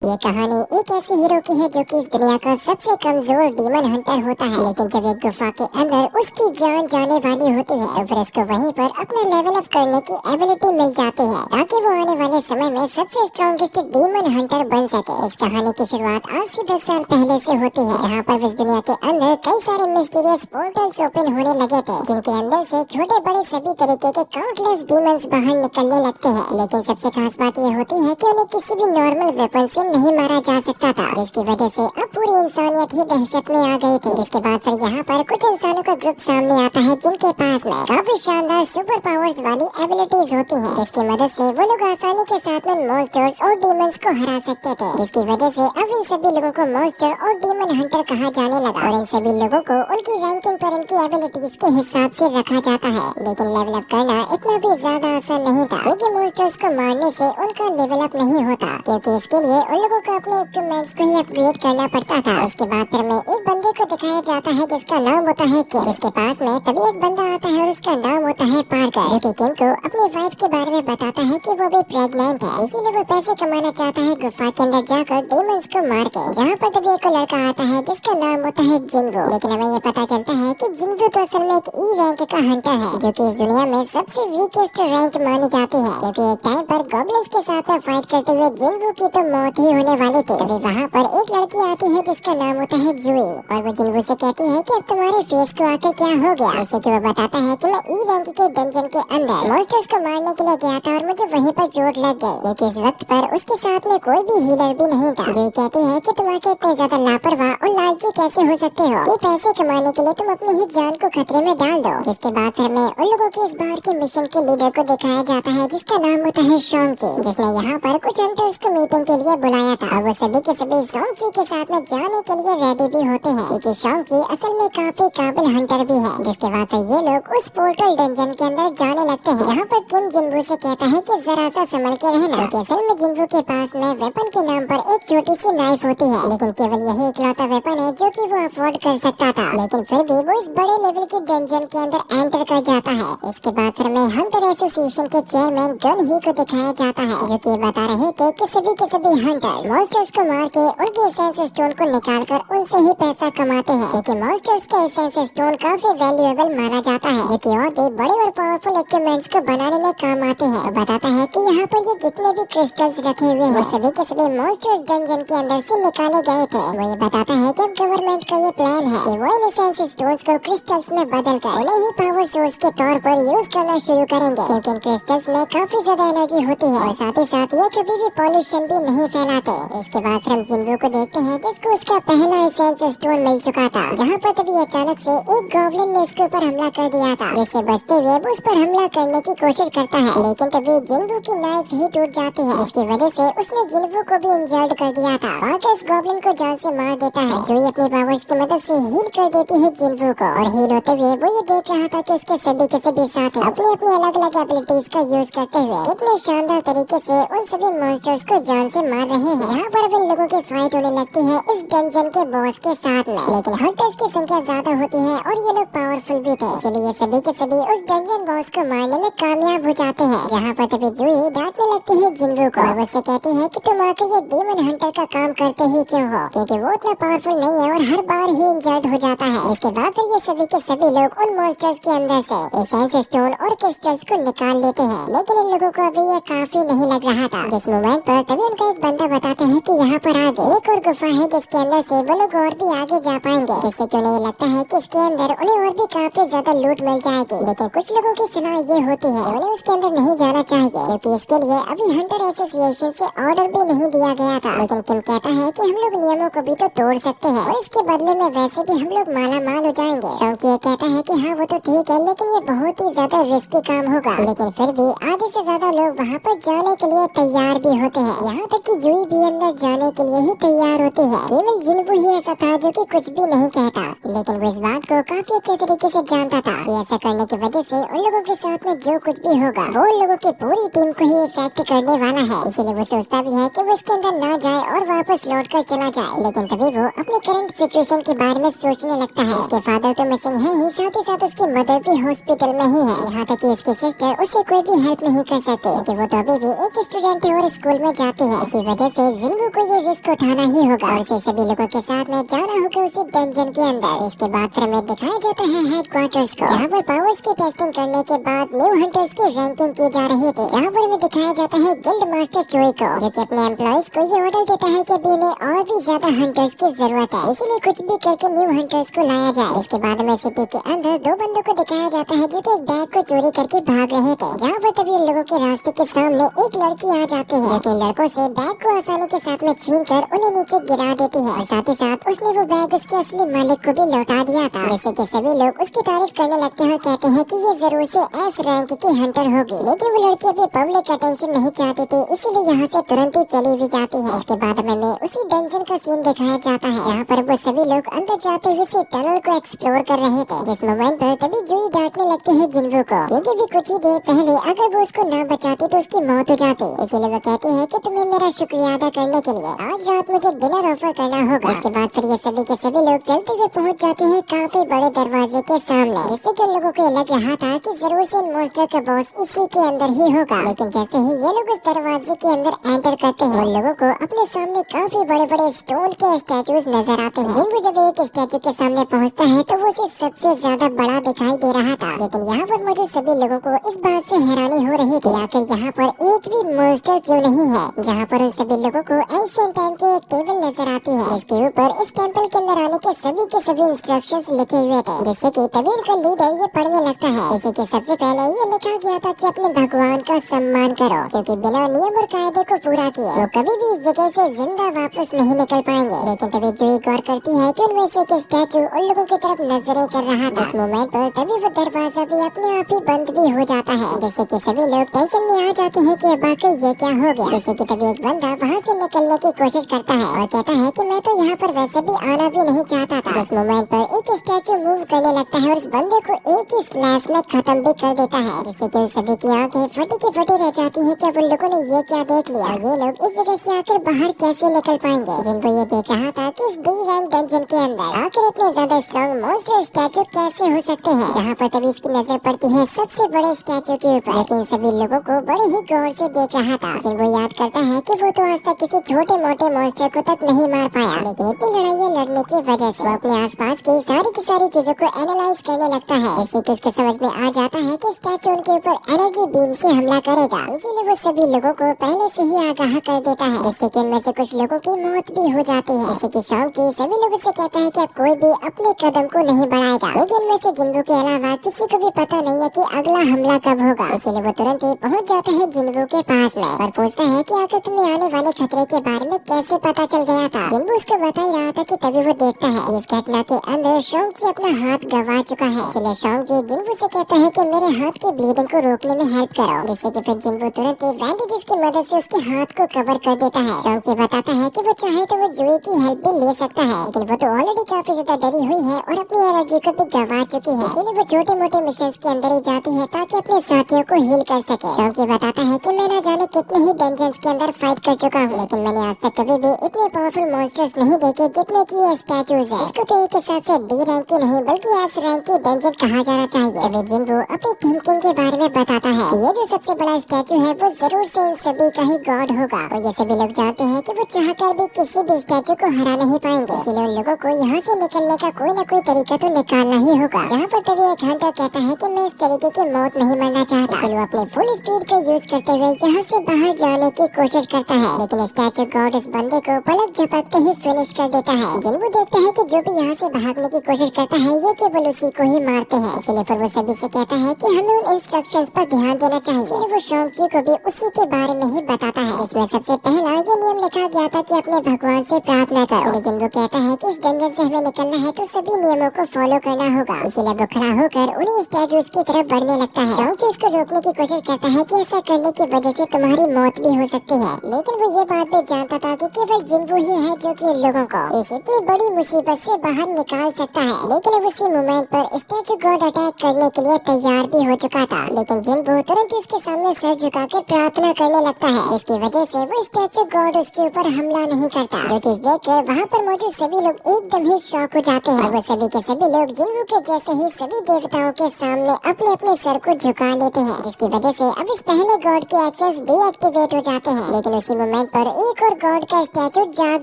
ये कहानी एक ऐसे हीरो की है जो कि इस दुनिया का सबसे कमजोर डीमन हंटर होता है, लेकिन जब एक गुफा के अंदर उसकी जान जाने वाली होती है तो फिर उसको वहीं पर अपना लेवल अप करने की एबिलिटी मिल जाती है ताकि वो आने वाले समय में सबसे स्ट्रॉन्गेस्ट डीमन हंटर बन सके। इस कहानी की शुरुआत आज से 10 साल पहले से होती है, जहाँ पर इस दुनिया के अंदर कई सारे मिस्टीरियस पोर्टल्स ओपन होने लगे थे, जिनके अंदर से छोटे बड़े सभी तरीके के काउंटलेस डीमंस बाहर निकलने लगते हैं। लेकिन सबसे खास बात ये होती है कि उन्हें किसी भी नॉर्मल वेपन से नहीं मारा जा सकता था, जिसकी वजह से अब पूरी इंसानियत ही दहशत में आ गई थी। जिसके बाद फिर यहाँ पर कुछ इंसानों का ग्रुप सामने आता है जिनके पास में काफी शानदार सुपर पावर्स वाली एबिलिटीज होती हैं, जिसकी मदद से वो लोग आसानी के साथ में मॉन्स्टर्स और डीमंस को हरा सकते थे। जिसकी वजह से अब इन सभी लोगों को मॉन्स्टर और डीमन हंटर कहा जाने लगा और इन सभी लोगों को उनकी रैंकिंग पर उनकी एबिलिटीज के हिसाब से रखा जाता है। लेकिन लेवल अप करना इतना भी ज्यादा आसान नहीं था, क्योंकि मॉन्स्टर्स को मारने से उनका लेवल अप नहीं होता, क्योंकि इसके लिए उन लोगों को अपने इक्विपमेंट्स को ही अपग्रेड करना पड़ता था। इसके बाद फिर में एक बंदे को दिखाया जाता है जिसका नाम होता है किम, जिसके पास में तभी एक बंदा आता है और उसका नाम होता है पार्कर, जो कि किम को अपनी वाइफ के बारे में बताता है कि वो भी प्रेग्नेंट है, इसीलिए वो पैसे कमाना चाहता है गुफा के अंदर जाकर डीमंस को मार के। जहाँ पर तभी एक लड़का आता है जिसका नाम होता है जिन्वो, लेकिन हमें ये पता चलता है कि जिन्वो तो असल में एक ई रैंक का हंटर है, जो कि इस दुनिया में सबसे वीकेस्ट रैंक मानी जाती है, क्योंकि एक टाइम पर गॉब्लिन्स के साथ में फाइट करते हुए जिन्वो की तो मौत ही होने वाली थी। तभी वहाँ पर एक लड़की आती है जिसका नाम होता है जुई, और वो जिन्वो से कहती है कि अब तुम्हारे फेस को आकर क्या हो गया। इससे कि वो बताता है कि मैं ई रैंक के डंजन के अंदर मॉन्स्टर्स को मारने के लिए गया था और मुझे वहीं पर चोट लग गई, क्योंकि इस वक्त पर उसके साथ में कोई भी हीलर भी नहीं था। जुई कहती है कि तुम आके इतने ज्यादा लापरवाह और लालची कैसे हो सकते हो कि पैसे कमाने के लिए तुम अपनी ही जान को खतरे में डाल दो। जिसके बाद फिर में उन लोगों के इस बार के मिशन के लीडर को दिखाया जाता है जिसका नाम होता है शॉन्गची, जिसने यहाँ पर कुछ हंटर्स को मीटिंग के लिए बुलाया था, और वो सभी के सभी शॉन्गची के साथ में जाने के लिए रेडी भी होते हैं, क्योंकि शॉन्गची असल में काफी काबिल हंटर भी है। जिसके बाद फिर ये लोग उस पोर्टल डंजन के अंदर जाने लगते हैं, जहाँ पर किम जिन्वो से कहता है कि जरा सा संभल के रहना, क्योंकि असल में जिन्वो के पास में वेपन के नाम पर एक छोटी सी नाइफ होती है, लेकिन केवल यही इकलौता वेपन है जो कि वो अफोर्ड कर सकता था। लेकिन फिर भी वो इस बड़े लेवल के डंजन के अंदर एंटर कर जाता है। इसके बाद फिर में हंटर एसोसिएशन के चेयरमैन गन ही को दिखाया जाता है, जो कि बता रहे थे कि सभी हंटर मॉन्स्टर्स को मार के उनके एसेंस स्टोन को निकाल कर उनसे ही पैसा कमाते हैं, क्योंकि मॉन्स्टर्स का एसेंस स्टोन काफी वैल्यूएबल माना जाता है, जो कि और भी बड़े और पावरफुल इक्विपमेंट्स को बनाने में काम आते हैं। बताता है कि यहाँ पर ये जितने भी क्रिस्टल्स रखे हुए हैं सभी के सभी मॉन्स्टर्स डंजन के अंदर से निकाले गए थे। वो ये बताता है कि गवर्नमेंट का ये प्लान है कि वो इन एसेंस स्टोन्स को क्रिस्टल्स में बदल कर उन्हें ही पावर सोर्स के तौर पर यूज करना शुरू करेंगे, क्योंकि इन क्रिस्टल्स में काफी ज्यादा एनर्जी होती है और साथ ही साथ ये कभी भी पॉल्यूशन भी नहीं फैलाते। इसके बाद फिर हम जिन्वो को देखते हैं जिसको उसका पहला एसेंस स्टोन मिल चुका था, जहाँ पर तभी अचानक से एक गॉब्लिन ने उसके ऊपर हमला कर दिया था, जिससे बचते हुए वो उस पर हमला करने की कोशिश करता है, लेकिन तभी जिन्वो की नाइफ ही टूट जाती है, जिसकी वजह से उसने जिन्वो को भी इंजर्ड कर दिया था। पार्कर इस गॉब्लिन को जान से मार देता है, जो ही अपनी पावर्स की मदद से हील कर देती है जिन्वो को, और हील होते हुए वो ये देख रहा था कि उसके सभी के सभी साथी अपनी अपनी अलग अलग एबिलिटीज का यूज करते हुए इतने शानदार तरीके से उन सभी मॉन्स्टर्स को जान से मार रहे हैं। यहाँ पर इन लोगों की फाइट होने लगती है इस डंजन के बॉस के साथ में, लेकिन हंटर्स की संख्या ज्यादा होती है और ये लोग पावरफुल भी थे, इसलिए सभी के सभी उस डंजन बॉस को मारने में कामयाब हो जाते हैं। जहाँ पर तभी जुई डांटने लगती है जिन्वो को और उससे कहती है कि तुम आकर ये डीमन हंटर का काम करते ही क्यों हो, क्योंकि वो इतना पावरफुल नहीं है और हर बार ही इंजर्ड हो जाता है। इसके बाद फिर ये सभी के सभी लोग उन मॉन्स्टर्स के अंदर से एसेंस स्टोन और क्रिस्टल्स को निकाल लेते हैं, लेकिन इन लोगों को अभी ये काफी नहीं लग रहा था। जिस मोमेंट पर तभी उनका एक बंदा बताता है कि यहाँ पर आगे एक और गुफा है जिसके अंदर से वो लोग और भी आगे जा पाएंगे, जिससे कि उन्हें लगता है कि इसके अंदर उन्हें और भी काफी ज्यादा लूट मिल जाएगी। लेकिन कुछ लोगों की सलाह ये होती है उन्हें उसके अंदर नहीं जाना चाहिए, क्योंकि इसके लिए अभी हंटर एसोसिएशन से ऑर्डर भी नहीं दिया गया था। लेकिन किम कहता है कि हम लोग नियमों को भी तो तोड़ सकते हैं और इसके बदले में वैसे भी हम लोग माला माल हो जाएंगे। शॉन्गची ये कहता है कि हाँ वो तो ठीक है, लेकिन ये बहुत ही ज्यादा रिस्की काम होगा। लेकिन फिर भी आधे से ज्यादा लोग वहाँ पर जाने के लिए तैयार भी होते हैं, यहाँ तक कि जुई भी अंदर जाने के लिए ही तैयार होती है। केवल जिन्वो ही ऐसा था जो कि कुछ भी नहीं कहता, लेकिन वो इस बात को काफी अच्छे तरीके से जानता था कि ऐसा करने की वजह से उन लोगों के साथ में जो कुछ भी होगा वो उन लोगों की पूरी टीम को ही इफेक्ट करने वाला है। इसीलिए वो सोचता भी है कि वो इसके अंदर ना जाए और वापस लौट कर चला जाए। लेकिन तभी वो अपने करंट सिचुएशन के बारे में सोचने लगता है। उसके फादर तो मिसिंग है ही, साथ ही साथ उसकी मदर भी हॉस्पिटल में ही है, यहाँ तक कि उसकी सिस्टर उसे कोई भी हेल्प नहीं कर सकती, क्योंकि वो तो अभी भी एक स्टूडेंट है और स्कूल में जाती है। इसी वजह से जिन्बू को ये रिस्क उठाना ही होगा और उसे सभी लोगों के साथ में जाना होगा उसी डंजन के अंदर। इसके बाद फिर हमें दिखाया जाता है हेडक्वार्टर्स को, जहाँ पर पावर्स की टेस्टिंग करने के बाद न्यू हंटर्स की रैंकिंग की जा रही थी। जहाँ पर हमें दिखाया जाता है गिल्ड मास्टर चोई को, जो कि अपने एम्प्लॉइज को ये ऑर्डर देता है कि अभी उन्हें और भी ज्यादा हंटर्स की जरूरत है, इसीलिए कुछ भी करके न्यू हंटर्स को लाया जाए। इसके बाद हमें सिटी के अंदर दो बंदों को दिखाया जाता है जो कि एक बैग को चोरी करके भाग रहे थे। जहाँ पर तभी उन लोगों के रास्ते के सामने एक लड़की आ जाती है, जो कि लड़कों से बैग को आसानी के साथ में छीन कर उन्हें नीचे गिरा देती है और साथ ही साथ उसने वो बैग उसके असली मालिक को भी लौटा दिया था, जिससे कि सभी लोग उसकी तारीफ करने लगते हैं और कहते हैं कि ये जरूर से एस रैंक की हंटर होगी। लेकिन वो लड़की अभी पब्लिक अटेंशन नहीं चाहती थी, इसीलिए यहाँ से तुरंत ही चली भी जाती है। इसके बाद हमें उसी डंजन का सीन दिखाया जाता है, जहाँ पर वो सभी लोग अंदर जाते हुए से टनल को एक्सप्लोर कर रहे थे। जिस मोमेंट पर तभी जूही डांटने लगते हैं जिन्बू को, क्योंकि भी कुछ ही देर पहले अगर वो उसको ना बचाती तो उसकी मौत हो जाती। इसीलिए वो कहती है कि तुम्हें मेरा शुक्रिया अदा करने के लिए आज रात मुझे डिनर ऑफर करना होगा। इसके बाद फिर ये सभी के सभी लोग चलते हुए पहुंच जाते हैं काफी बड़े दरवाजे के सामने, जिससे कि उन लोगों को लग रहा था कि जरूर से इन मॉन्स्टर का बॉस इसी के अंदर ही होगा। लेकिन जैसे ही ये लोग इस दरवाजे के अंदर एंटर करते हैं, उन लोगों को अपने सामने काफी बड़े बड़े स्टोन के स्टैचूज नजर आते हैं। जिन्बू जब एक स्टैचू के सामने पहुंचता है तो वो उसे सबसे ज्यादा बड़ा दिखाई दे रहा था। लेकिन यहाँ पर मौजूद सभी लोगों को इस बात से हैरानी हो रही थी आखिर यहाँ पर एक भी मॉन्स्टर क्यों नहीं है। जहाँ पर उन सभी लोगों को एंशिएंट टाइम की एक टेबल नजर आती है, इसके ऊपर इस टेंपल के अंदर आने के सभी इंस्ट्रक्शंस लिखे हुए थे, जिससे कि तभी उनका लीडर ये पढ़ने लगता है। जैसे कि सबसे पहले ये लिखा गया था कि अपने भगवान का सम्मान करो, क्योंकि बिना नियम और कायदे को पूरा किए वो कभी भी इस जगह से जिंदा वापस नहीं निकल पाएंगे। लेकिन तभी जूही गौर करती है कि उनमें से एक स्टैचू उन लोगों की तरफ नजरें कर रहा था। इस मोमेंट पर तभी वो दरवाजा भी अपने आप ही बंद भी हो जाता है, जिससे कि सभी लोग टेंशन में आ जाते हैं कि अब आखिर ये क्या हो गया। जैसे कि तभी एक बंदा वहाँ से निकलने की कोशिश करता है और कहता है कि मैं तो यहाँ पर वैसे भी आना भी नहीं चाहता था। इस मोमेंट पर एक स्टैचू मूव करने लगता है और इस बंदे को एक ही स्लैश में खत्म भी कर देता है, जिससे कि सभी की आंखें फटी की फटी रह जाती है कि अब उन लोगों ने ये क्या देख लिया और ये लोग इस जगह से आकर बाहर कैसे निकल पाएंगे। जिनको ये देख रहा था कि इस डी रैंक डंजन के अंदर आखिर इतने ज्यादा स्ट्रॉन्ग मॉन्स्टर स्टैचू कैसे हो सकते हैं। जहाँ पर तभी इसकी नजर पड़ती है सबसे बड़े स्टैचू के ऊपर, लेकिन सभी लोगों को बड़े ही गौर से देख रहा था। जिनको याद करता है कि वो तो आज तक किसी छोटे मोटे मॉन्स्टर को तक नहीं मार पाया, लेकिन इतनी लड़ाइयाँ लड़ने की वजह से वो अपने आसपास की सारी चीजों को एनालाइज करने लगता है। इससे कि उसको समझ में आ जाता है कि स्टैचू उनके ऊपर एनर्जी बीम से हमला करेगा, इसीलिए वो सभी लोगों को पहले से ही आगाह कर देता है, जिससे कि उनमें से कुछ लोगों की मौत भी हो जाती है। जैसे कि शॉन्ग-ची सभी लोगों से कहता है कि अब कोई भी अपने कदम को नहीं बढ़ाएगा, क्योंकि इनमें से जिन्बू के अलावा किसी को भी पता नहीं है कि अगला हमला कब होगा। इसीलिए वो तुरंत ही पहुंच जाता है जिन्बू के पास में और पूछता है कि आखिर तुम्हें आने वाले खतरे के बारे में कैसे पता चल गया था। जिन्बू उसको बता ही रहा था कि तभी वो देखता है इस घटना के अंदर शॉन्ग-ची अपना हाथ गंवा चुका है। इसलिए शॉन्ग-ची जिन्बू से कहता है कि मेरे हाथ की ब्लीडिंग को रोकने में हेल्प करो, जिससे कि फिर जिन्बू तुरंत ही बैंडेजेस की मदद से उसके हाथ को कवर कर देता है। शॉन्ग-ची बताता है कि वो चाहे तो वो जूही की हेल्प भी ले सकता है, लेकिन वो तो ऑलरेडी काफी ज्यादा डरी हुई है और अपनी एनर्जी को भी गंवा चुकी है, इसलिए वो छोटे मोटे मिशन के अंदर ही जाती है ताकि अपने साथियों को हील कर सके। शॉन्ग-ची बताता है कि मैं न जाने कितने ही डंजन्स के अंदर फाइट कर चुका हूँ, लेकिन मैंने आज तक कभी भी इतने पावरफुल मॉन्स्टर्स नहीं देखे जितने की ये स्टैचूज है। इसको तो एक हिसाब से डी रैंक की नहीं बल्कि एस रैंक की डंजन कहा जाना चाहिए। वे जिन्बू अपनी थिंकिंग के बारे में बताता है ये जो सबसे बड़ा स्टैचू है वो जरूर से इन सभी का ही गॉड होगा और ये सभी लोग जानते हैं कि वो चाहकर भी किसी भी स्टैचू को हरा नहीं पाएंगे, इसलिए उन लोगों को यहाँ से निकलने का कोई न कोई तरीका तो निकालना ही होगा। जहाँ पर तभी एक हंटर कहता है कि मैं इस तरीके की मौत नहीं मरना चाहता, इसलिए वो अपने फुल स्पीड को यूज करते हुए यहाँ से बाहर जाने की कोशिश करता है, लेकिन स्टैचू गॉड इस बंदे को पलक झपकते ही फिनिश कर देता है। जिन्बू देखता है कि जो भी यहाँ से भागने की कोशिश करता है ये केवल उसी को ही मारते हैं, इसलिए फिर वो सभी से कहता है कि हमें उन इंस्ट्रक्शंस पर ध्यान देना चाहिए। वो शॉन्ग-ची को भी उसी के बारे में ही बताता है, जिसमें सबसे पहला ये नियम लिखा गया था कि अपने भगवान से प्रार्थना करो। जिन्बू कहता है कि इस डंजन से हमें निकलना है तो सभी नियमों को फॉलो करना होगा, इसीलिए वो खड़ा होकर उन्हीं स्टैचूज की तरफ बढ़ने लगता है। शॉन्ग-ची उसको रोकने की कोशिश करता है कि ऐसा करने की वजह से तुम्हारी मौत भी हो सकती है, लेकिन वो ये बात भी जानता था कि केवल जिन्बू ही है जो कि उन लोगों को इस इतनी बड़ी मुसीबत से बाहर निकाल सकता है। लेकिन उसी मोमेंट पर स्टैचू गॉड अटैक करने के लिए तैयार भी हो चुका था, लेकिन जिन्बू तुरंत इसके सामने सर झुकाकर प्रार्थना करने लगता है, जिसकी वजह से वो स्टैचू गॉड उसके ऊपर हमला नहीं करता। जो चीज देखकर वहाँ पर मौजूद सभी लोग एकदम ही शॉक हो जाते हैं। वो सभी के सभी लोग जिन्बू के जैसे ही सभी देवताओं के सामने अपने अपने सर को झुका लेते हैं, जिसकी वजह से अब इस पहले गॉड के एक्शंस डीएक्टिवेट हो जाते हैं। लेकिन उसी मोमेंट मोमेंट पर एक और गॉड का स्टैचू जाग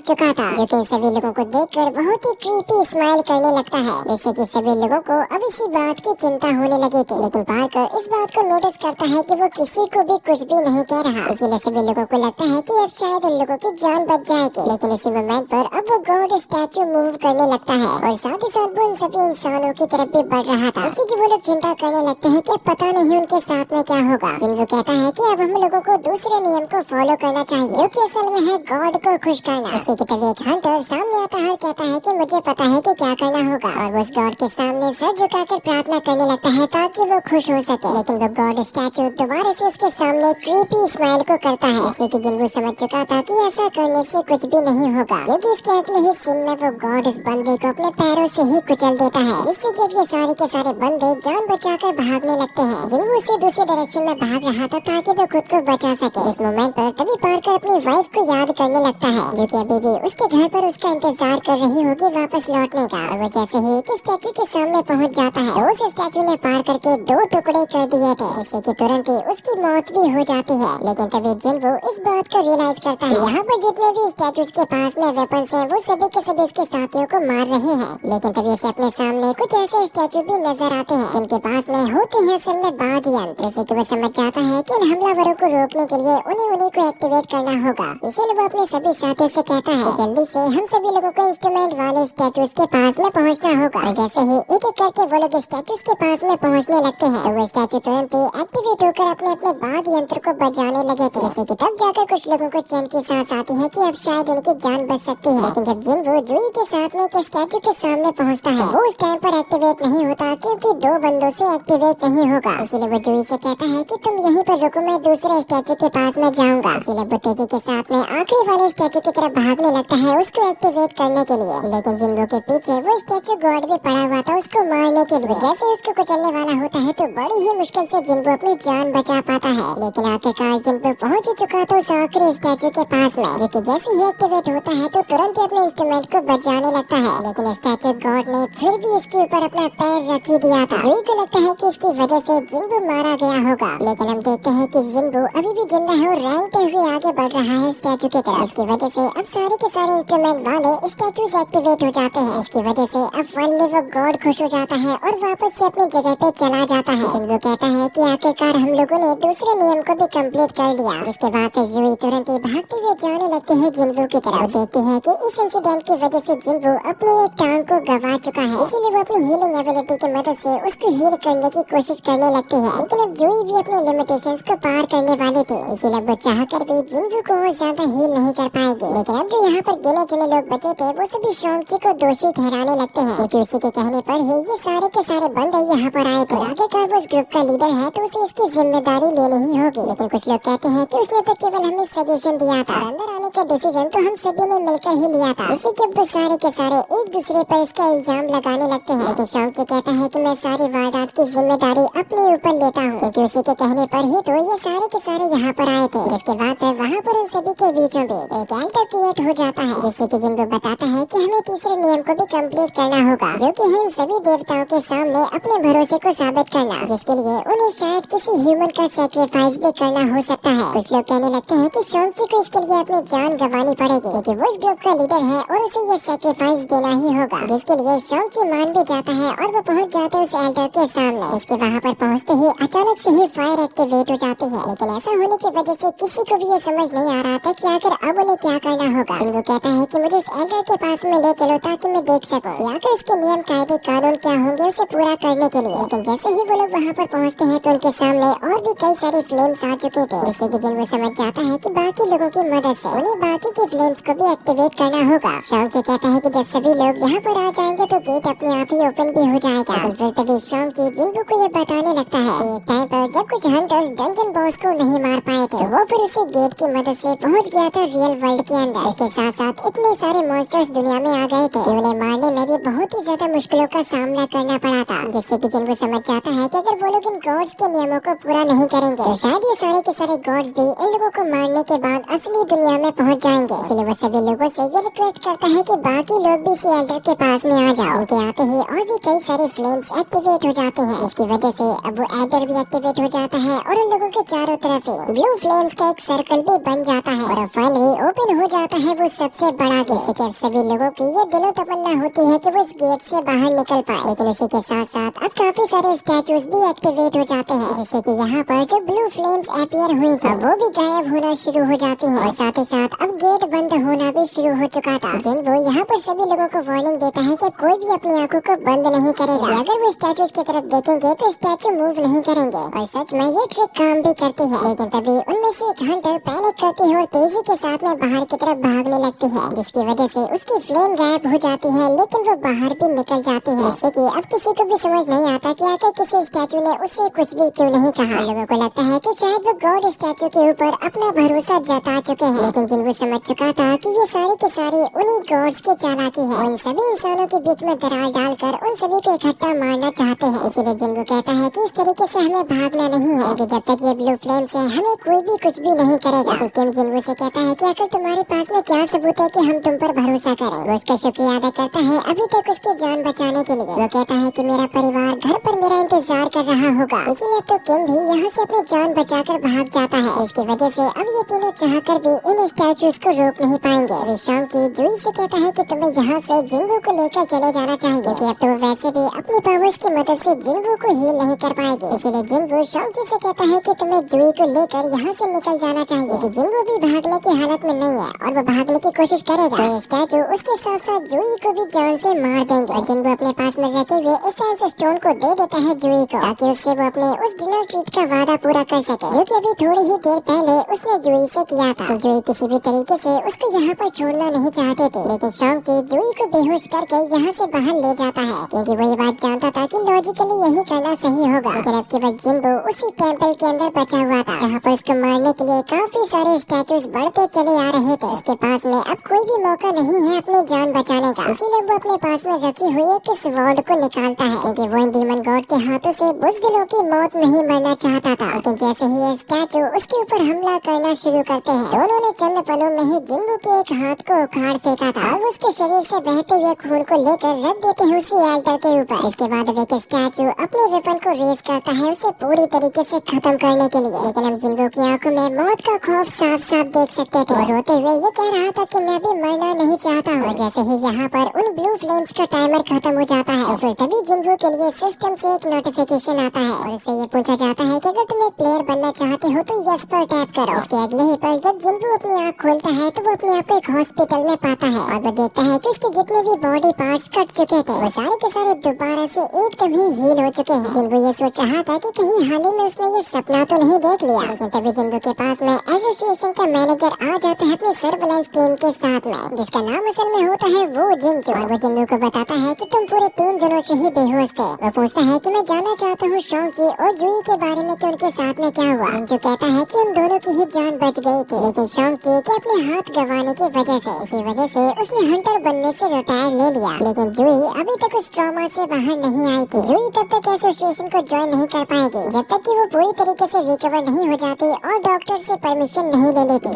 चुका था, जो कि सभी लोगों को देखकर बहुत ही क्रीपी स्माइल करने लगता है, जिससे कि सभी लोगों को अब इसी बात की चिंता होने लगी थी। लेकिन पार्कर इस बात को नोटिस करता है कि वो किसी को भी कुछ भी नहीं कह रहा, इसीलिए सभी लोगों को लगता है कि अब शायद उन लोगों की जान बच जाएगी। लेकिन इसी मोमेंट पर अब वो गॉड स्टैचू मूव करने लगता है और साथ ही साथ वो उन सभी इंसानों की तरफ भी बढ़ रहा था, जिससे कि वो लोग चिंता करने लगते हैं कि पता नहीं उनके साथ में क्या होगा। जिनको कहता है कि अब हम लोगों को दूसरे नियम को फॉलो करना चाहिए, जो कि असल में है गॉड को खुश करना। इसी की तभी एक हंटर सामने आता है और कहता है कि मुझे पता है कि क्या करना होगा, और वो उस गॉड के सामने सर झुकाकर प्रार्थना करने लगता है ताकि वो खुश हो सके। लेकिन वो गॉड स्टैचू दोबारा से उसके सामने क्रीपी स्माइल को करता है, जैसे कि जिनको समझ चुका था कि ऐसा करने से कुछ भी नहीं होगा, क्योंकि इसके अगले ही सीन में वो गॉड इस बंदे को अपने पैरों से ही कुचल देता है, जिससे कि अब ये सारे के सारे बंदे जान बचाकर भागने लगते हैं। जिनको उससे दूसरी डायरेक्शन में भाग रहा था ताकि वो खुद को बचा सके। इस मोमेंट पर तभी पार्कर अपनी वाइफ को याद करने लगता है, जो कि अभी भी उसके घर पर उसका इंतजार कर रही होगी वापस लौटने का। और वो जैसे ही एक स्टैचू के सामने पहुंच जाता है, उस स्टैचू ने पार्कर के 2 टुकड़े कर दिए थे, जिससे कि तुरंत ही उसकी मौत भी हो जाती है। लेकिन तभी जिनको इस बात को रियलाइज करता है यहाँ पर जितने भी स्टैचूज के पास में वेपन्स हैं, वो सभी के सभी उसके साथियों को मार रहे हैं। लेकिन तभी उसे अपने सामने कुछ ऐसे स्टैचू भी नजर आते हैं जिनके पास में होते हैं असल में बाद यंत्र, जैसे कि वो समझ जाता है कि इन हमलावरों को रोकने के लिए उन्हीं को एक्टिवेट करना होगा। इसलिए वो अपने सभी साथियों से कहता है जल्दी से हम सभी लोगों को इंस्ट्रूमेंट वाले स्टैचूज के पास में पहुंचना होगा। और जैसे ही एक एक करके वो लोग स्टैचूज के पास में पहुंचने लगते हैं, तो वो स्टैचू तुरंत ही एक्टिवेट होकर अपने अपने बाद यंत्र को बजाने लगे थे, जैसे कि तब जाकर कुछ लोगों को चैन की सांस आती है कि अब शायद उनकी जान बच सकती है। लेकिन जब जिन वो जूही के साथ में के स्टैचू के सामने पहुंचता है, वो उस टाइम पर एक्टिवेट नहीं होता, क्योंकि 2 बंदों से एक्टिवेट नहीं होगा। इसीलिए वो जूही से कहता है कि तुम यहीं पर रुको, मैं दूसरे स्टैचू के पास में जाऊंगा। इसीलिए वो तेजी के साथ में आखिरी वाले स्टैचू की तरफ भागने लगता है उसको एक्टिवेट करने के लिए। लेकिन जिनको के पीछे वो स्टैचू गॉड भी पड़ा हुआ था उसको मारने के लिए। जैसे ही उसको कुचलने वाला होता है तो बड़ी ही मुश्किल से जिनको अपनी जान बचा पाता है। लेकिन आखिरकार जिनको पहुंच चुका था उस आखिरी स्टैचू के पास में, जो कि जैसे ही एक्टिवेट होता है तो तुरंत ही अपने इंस्ट्रूमेंट को बजाने लगता है। लेकिन स्टैचू गॉड ने फिर भी इसके ऊपर अपना पैर रख ही दिया था। जूही को लगता है कि इसकी वजह से जिनको मारा गया होगा। लेकिन हम देखते हैं कि जिनको अभी भी जिंदा है और रैंकते हुए आगे बढ़ रहा है स्टैचू की तरफ। इसकी वजह से अब सारे के सारे इंस्ट्रूमेंट वाले स्टैचूज एक्टिवेट हो जाते हैं। इसकी वजह से अब फाइनली वो गॉड खुश हो जाता है और वापस से अपनी जगह पे चला जाता है। जिनको कहता है कि आखिरकार हम लोगों ने दूसरे नियम को भी कंप्लीट कर लिया। जिसके बाद जूही तुरंत ही भागते हुए जाने लगते हैं जिन्वू की तरफ। देखते हैं कि इस इंसिडेंट की वजह से जिन्वू अपनी एक टांग को गवा चुका है, इसीलिए वो अपनी हीलिंग एबिलिटी की मदद से उसको हील करने की कोशिश करने लगती है। लेकिन अब जूही भी अपने लिमिटेशंस को पार करने वाली थी, इसीलिए वो चाहकर भी जिन्वू को और ज्यादा हील नहीं कर पाएगी। लेकिन अब जो यहाँ पर गिने चुने लोग बचे थे वो सभी शॉन्गची को दोषी ठहराने लगते हैं, क्योंकि उसी के कहने पर ही ये सारे के सारे बंदे यहाँ पर आए थे। आखिरकार वो इस ग्रुप का लीडर है तो उसे इसकी जिम्मेदारी लेनी ही होगी। लेकिन कुछ लोग कहते हैं कि उसने तो केवल हमें सजेशन दिया था, अंदर आने का डिसीजन तो हम सभी ने मिलकर ही लिया था। इसी के वो सारे के सारे एक दूसरे पर इसका इल्जाम लगाने लगते हैं। लेकिन शॉन्गची कहता है कि मैं सारी वारदात की जिम्मेदारी अपने ऊपर लेता हूँ, क्योंकि उसी के कहने पर ही तो ये सारे के सारे यहाँ पर आए थे। जिसके बाद फिर वहाँ पर उन सभी के बीचों बीच एक एल्टर क्रिएट हो जाता है, जिससे कि जिनको बताता है कि हमें तीसरे नियम को भी कंप्लीट करना होगा, जो कि है इन सभी देवताओं के सामने अपने भरोसे को साबित करना, जिसके लिए उन्हें शायद किसी ह्यूमन का सैक्रिफाइस भी करना हो सकता है। कुछ लोग कहने लगते हैं कि शॉन्गची को इसके लिए अपनी जान गंवानी पड़ेगी, क्योंकि वो इस ग्रुप का लीडर है और उसे ये सैक्रिफाइस देना ही होगा। जिसके लिए शॉन्गची मान भी जाता है और वो पहुंच जाते हैं उस एल्टर के सामने। इसके वहाँ पर पहुँचते ही अचानक से ही फायर एक्टिवेट हो जाती है। लेकिन ऐसा होने की वजह से किसी को भी ये समझ नहीं आ रहा था कि आखिर अब उन्हें क्या करना होगा। जिनको कहता है कि मुझे इस एल्टर के पास में ले चलो ताकि मैं देख सकूं कि आखिर इसके नियम कायदे कानून क्या होंगे उसे पूरा करने के लिए। लेकिन जैसे ही वो लोग वहाँ पर पहुँचते हैं तो उनके सामने और भी कई सारे फ्लेम्स आ चुके थे, जिससे कि जिनको समझ जाता है कि बाकी लोगों की मदद से उन्हें बाकी के फ्लेम्स को भी एक्टिवेट करना होगा। शॉन्गची कहता है कि जब सभी लोग यहाँ पर आ जाएंगे तो गेट अपने आप ही ओपन भी हो जाएगा। लेकिन फिर तभी शॉन्गची जिनको को ये बताने लगता है कि एक टाइम पर जब कुछ हंटर्स डंजन बॉस को नहीं मार पाए थे, वो फिर उसी गेट की मदद से पहुँच गया था रियल वर्ल्ड के अंदर। इसके साथ साथ इतने सारे मॉन्स्टर्स दुनिया में आ गए थे, उन्हें मारने में भी बहुत ही ज्यादा मुश्किलों का सामना करना पड़ा था। जिससे कि जिनको समझ जाता है कि अगर वो लोग इन गॉड्स के नियमों को पूरा नहीं करेंगे तो शायद ये सारे के सारे गॉड्स भी इन लोगों को मारने के बाद असली दुनिया में पहुंच जाएंगे। इसलिए वो सभी लोगों से ये रिक्वेस्ट करता है कि बाकी लोग भी इस एल्टर के पास में आ जाओ। उनके आते ही और भी कई सारे फ्लेम्स एक्टिवेट हो जाते हैं, इसकी वजह से अब वो एल्टर भी एक्टिवेट हो जाता है और उन लोगों के चारों तरफ ब्लू फ्लेम्स का एक सर्कल भी बन बन जाता है और फाइनली ओपन हो जाता है वो सबसे बड़ा गेट। सभी लोगों की ये दिलो तमन्ना होती है कि वो इस गेट से बाहर निकल पाए, लेकिन उसी के साथ साथ अब काफी सारे स्टैचूज भी एक्टिवेट हो जाते हैं, जिससे कि यहाँ पर जो ब्लू फ्लेम्स अपीयर हुई थी वो भी गायब होना शुरू हो जाती है और साथ ही साथ अब गेट बंद होना भी शुरू हो चुका था। जिन वो यहाँ पर सभी लोगों को वार्निंग देता है कि कोई भी अपनी आंखों को बंद नहीं करेगा। अगर वो स्टैचूज की तरफ देखेंगे तो स्टैचू मूव नहीं करेंगे और सच में ये ट्रिक काम भी करती है। लेकिन तभी उनमें से एक हंटर पैनिक करती है और तेजी के साथ में बाहर की तरफ भागने लगती है, जिसकी वजह से उसकी फ्लेम गायब हो जाती है, लेकिन वो बाहर भी निकल जाती है। जैसे कि अब किसी को भी समझ नहीं आता कि आखिर किसी स्टैचू ने उससे कुछ भी क्यों नहीं कहा। लोगों को लगता है कि शायद वो गॉड स्टैचू के ऊपर अपना भरोसा जता चुके हैं, लेकिन जिनको समझ चुका था कि ये सारी की सारी उन्हीं गॉड्स की चालाकी है। इन सभी इंसानों के बीच में दरार डालकर उन सभी को इकट्ठा मारना चाहते हैं। इसीलिए जिनको कहता है कि इस तरीके से हमें भागना नहीं है, क्योंकि जब तक ये ब्लू फ्लेम से हमें कोई भी कुछ भी नहीं करेगा। लेकिन किम जिनको से कहता है कि आखिर तुम्हारे पास में क्या सबूत है कि हम तुम पर भरोसा करें। वो उसका शुक्रिया अदा करता है अभी तक उसकी जान बचाने के लिए। वो कहता है कि मेरा परिवार घर पर मेरा इंतजार कर रहा होगा, इसीलिए तो किम भी यहाँ से अपनी जान बचाकर भाग जाता है। इसकी वजह से अब ये तीनों चाहकर भी इन स्टैचूज को रोक नहीं पाएंगे। विशाम की जुई से कहता है कि तुम्हें यहाँ से जिन्गू को लेकर चले जाना चाहिए, क्योंकि अब तो वैसे भी अपनी पावर्स की मदद से जिन्गू को हील नहीं कर पाएगी। इसीलिए जिन्गू शांची से कहता है कि तुम्हें जुई को लेकर यहाँ से निकल जाना चाहिए, कि जिन्गू भी भागने की हालत में नहीं है और वो भागने की कोशिश करेगा तो ये स्टैचू उसके साथ साथ जुई को भी जान से मार देंगे। और जिन्गू अपने पास में रखे हुए एसेंस स्टोन को दे देता है जुई को, ताकि उससे वो अपने उस डिनर ट्रीट का वादा पूरा कर सके, जो कि अभी थोड़ी ही देर पहले उसने जुई से किया था। जुई किसी भी तरीके से उसको यहाँ पर छोड़ना नहीं चाहते थे, लेकिन शांची जुई को बेहोश करके यहाँ से बाहर ले जाता है, क्योंकि वो ये बात जानता था कि लॉजिकली यही करना सही होगा। लेकिन अब के बाद जिन्गू उसी टेंपल के अंदर बचा हुआ था, जहाँ पर उसको मारने के लिए काफी सारे स्टैचूज बढ़ते चले आ रहे थे। उसके पास में अब कोई भी मौका नहीं है अपनी जान बचाने का, इसीलिए वो अपने पास में रखी हुई एक स्वॉर्ड को निकालता है, क्योंकि वो इन डीमन गॉड के हाथों से बुज़दिलों की मौत नहीं मरना चाहता था। लेकिन जैसे ही ये स्टैचू उसके ऊपर हमला करना शुरू करते हैं, दोनों ने चंद पलों में ही जिन्गू के एक हाथ को उखाड़ फेंका था और उसके शरीर से बहते हुए खून को लेकर रख देते हैं उसी एल्टर के ऊपर। इसके बाद एक स्टैचू अपने वेपन को रेज करता है उसे पूरी तरीके से खत्म करने के लिए। लेकिन हम जिन्गू की आंखों में मौत का खौफ साफ साफ देख सकते थे। और रोते हुए ये कह रहा था कि मैं भी मरना नहीं चाहता हूँ। जैसे ही यहाँ पर उन ब्लू फ्लेम्स का टाइमर खत्म हो जाता है, फिर तभी जिन्गू के लिए सिस्टम से एक नोटिफिकेशन आता है और इससे ये पूछा जाता है कि अगर तुम एक प्लेयर बनना चाहते हो तो यस पर टैप करो। उसके अगले ही पल जब जिन्गू अपनी आँख खोलता है तो वो अपने आप को एक हॉस्पिटल में पाता है और वो देखता है कि उसके जितने भी बॉडी पार्ट्स कट चुके थे वो सारे के सारे दोबारा से एकदम ही हील हो चुके हैं। जिन्गू ये सोच रहा था कि कहीं हाल ही में उसने ये सपना तो नहीं देख लिया, लेकिन तभी जिन्गू के पास में एसोसिएशन का मैनेजर आ जाता है अपनी सर्वेलेंस टीम के साथ में, जिसका नाम असल में होता है वो जिंजू। और वो जिन्गू को बताता है कि तुम पूरे 3 दिनों से ही बेहोश थे। वो पूछता है कि मैं जानना चाहता हूँ शांची और जुई के बारे में कि उनके साथ में क्या हुआ। जिंजू कहता है कि उन दोनों की ही जान बच गई थी, लेकिन शांची के अपने हाथ गंवाने की वजह से इसी वजह से उसने हंटर बनने से रिटायर ले लिया। लेकिन जुई अभी तक उस ट्रॉमा से बाहर नहीं आई थी। जुई तब तक एसोसिएशन को ज्वाइन नहीं कर पाएगी जब तक कि वो पूरी तरीके से रिकवर नहीं हो जाती और डॉक्टर से परमिशन नहीं ले लेती।